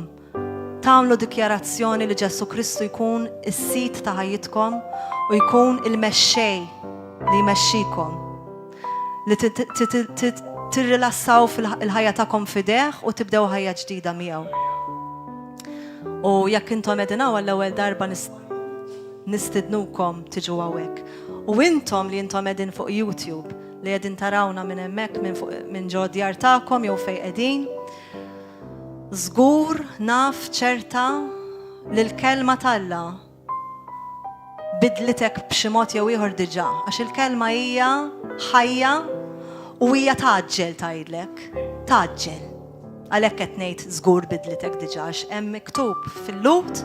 tagħmlu dikjarazzjoni li Ġesu Kristu jkun is-sit ta' ħajjitkom u jkun il-mexxej li jmexxikom. Li tirrilassaw fil-ħajja tagħkom fideh u tibdew ħajja ġdida miegħu. U jekk intom qegħdin hawn l-ewwel darba nistidnukom tiġu hawnhekk. U intom li intom qegħdin fuq YouTube li qegħdin tarawna minn hemmhekk minn ġo djar tagħkom jew fejn qegħdin. Żgur naf ċerta li l-kelma talla bidlitek b'xi mod jew ieħor diġà, għax il-kelma hija ħajja u hija taġġel tgħidlek, taġġel. Għalhekk qed ngħid żgur bidlitek diġà għax hemm miktub fil-Lut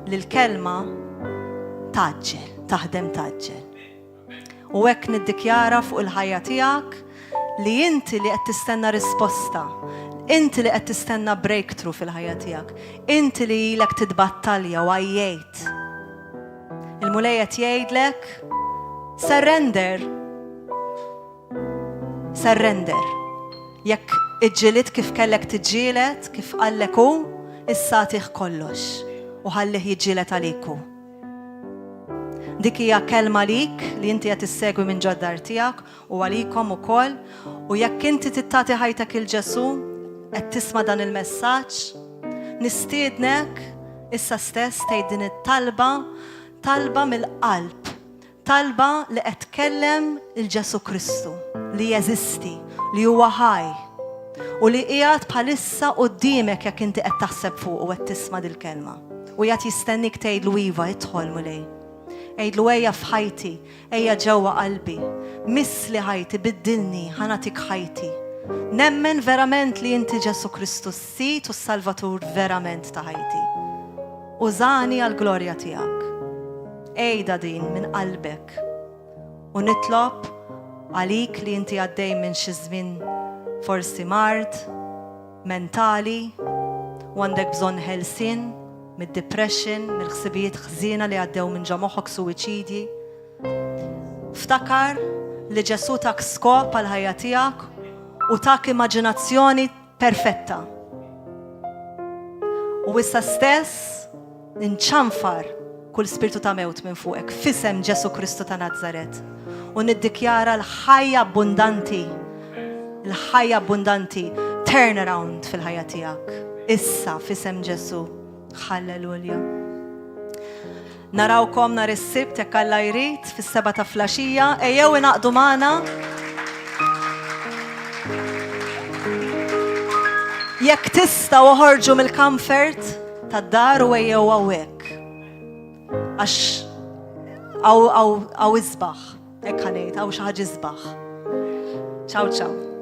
li l-kelma taġġel, taħdem taġġel. U hekk niddikjara fuq il-ħajja tiegħek li inti li qed tistenna risposta, inti li qed tistenna breakthrough fil-ħajja tiegħek, inti li ilek titbattalja u għajjejt. Il-mulej qed jgħidlek surrender. Surrender. Jekk iġġieled kif kellek tiġġieled, kif qallek hu, issa tih kollox u ħallih jiġġieled għalik hu. Dik hija kelma lik li inti qed issegwi minn ġoddar tiegħek u għalikom ukoll u jekk inti tittati ħajtek il-Ġesu qed tisma' dan il-messaġġ, nistiednek issa stess tgħid din it-talba, talba mill-qalb, talba li qed tkellem il-Ġesu Kristu li jeżisti, li huwa ħaj u li qiegħed bħalissa quddiemek jekk inti qed taħseb fuq u qed tisma' dil-kelma. U qed jistennik tgħidlu iva idħol mulej. Ejdlu ejja f'ħajti, ejja ġewwa qalbi, misli ħajti, biddilni, ħanatik ħajti. Nemmen verament li inti Ġesu Kristu s-sit u s-Salvatur verament ta' ħajti. Użani għal-glorja tiegħek. Ejda din minn qalbek u nitlob għalik li inti għaddej minn xi żmien forsi mard, mentali, u għandek bżonn ħelsien, mid-depression, mill-ħsibijiet ħżiena li għaddew minn ġa moħħok suwiċidji. Ftakar li Ġesu tak skop għal ħajja tiegħek u tak immaġinazzjoni perfetta. U issa stess inċanfar kull spiritu ta' mewt minn fuqek f'isem Ġesu Kristu ta' Nazaret u niddikjara l-ħajja abbundanti, l-ħajja abbundanti, turnaround fil-ħajja tiegħek. Issa f'isem Ġesu. Halleluja. Narawkom nhar is-sibt jekk Alla jrid fis-7 ta' flaxija, ejjew inaqdu magħna. Jekk tistgħu ħorġu mill-comfort tad-dar u ejjew hawnhekk. Għax għaw isbaħ, hekk ħanejt, għaw xi ħaġa isbaħ. Ciao ciao.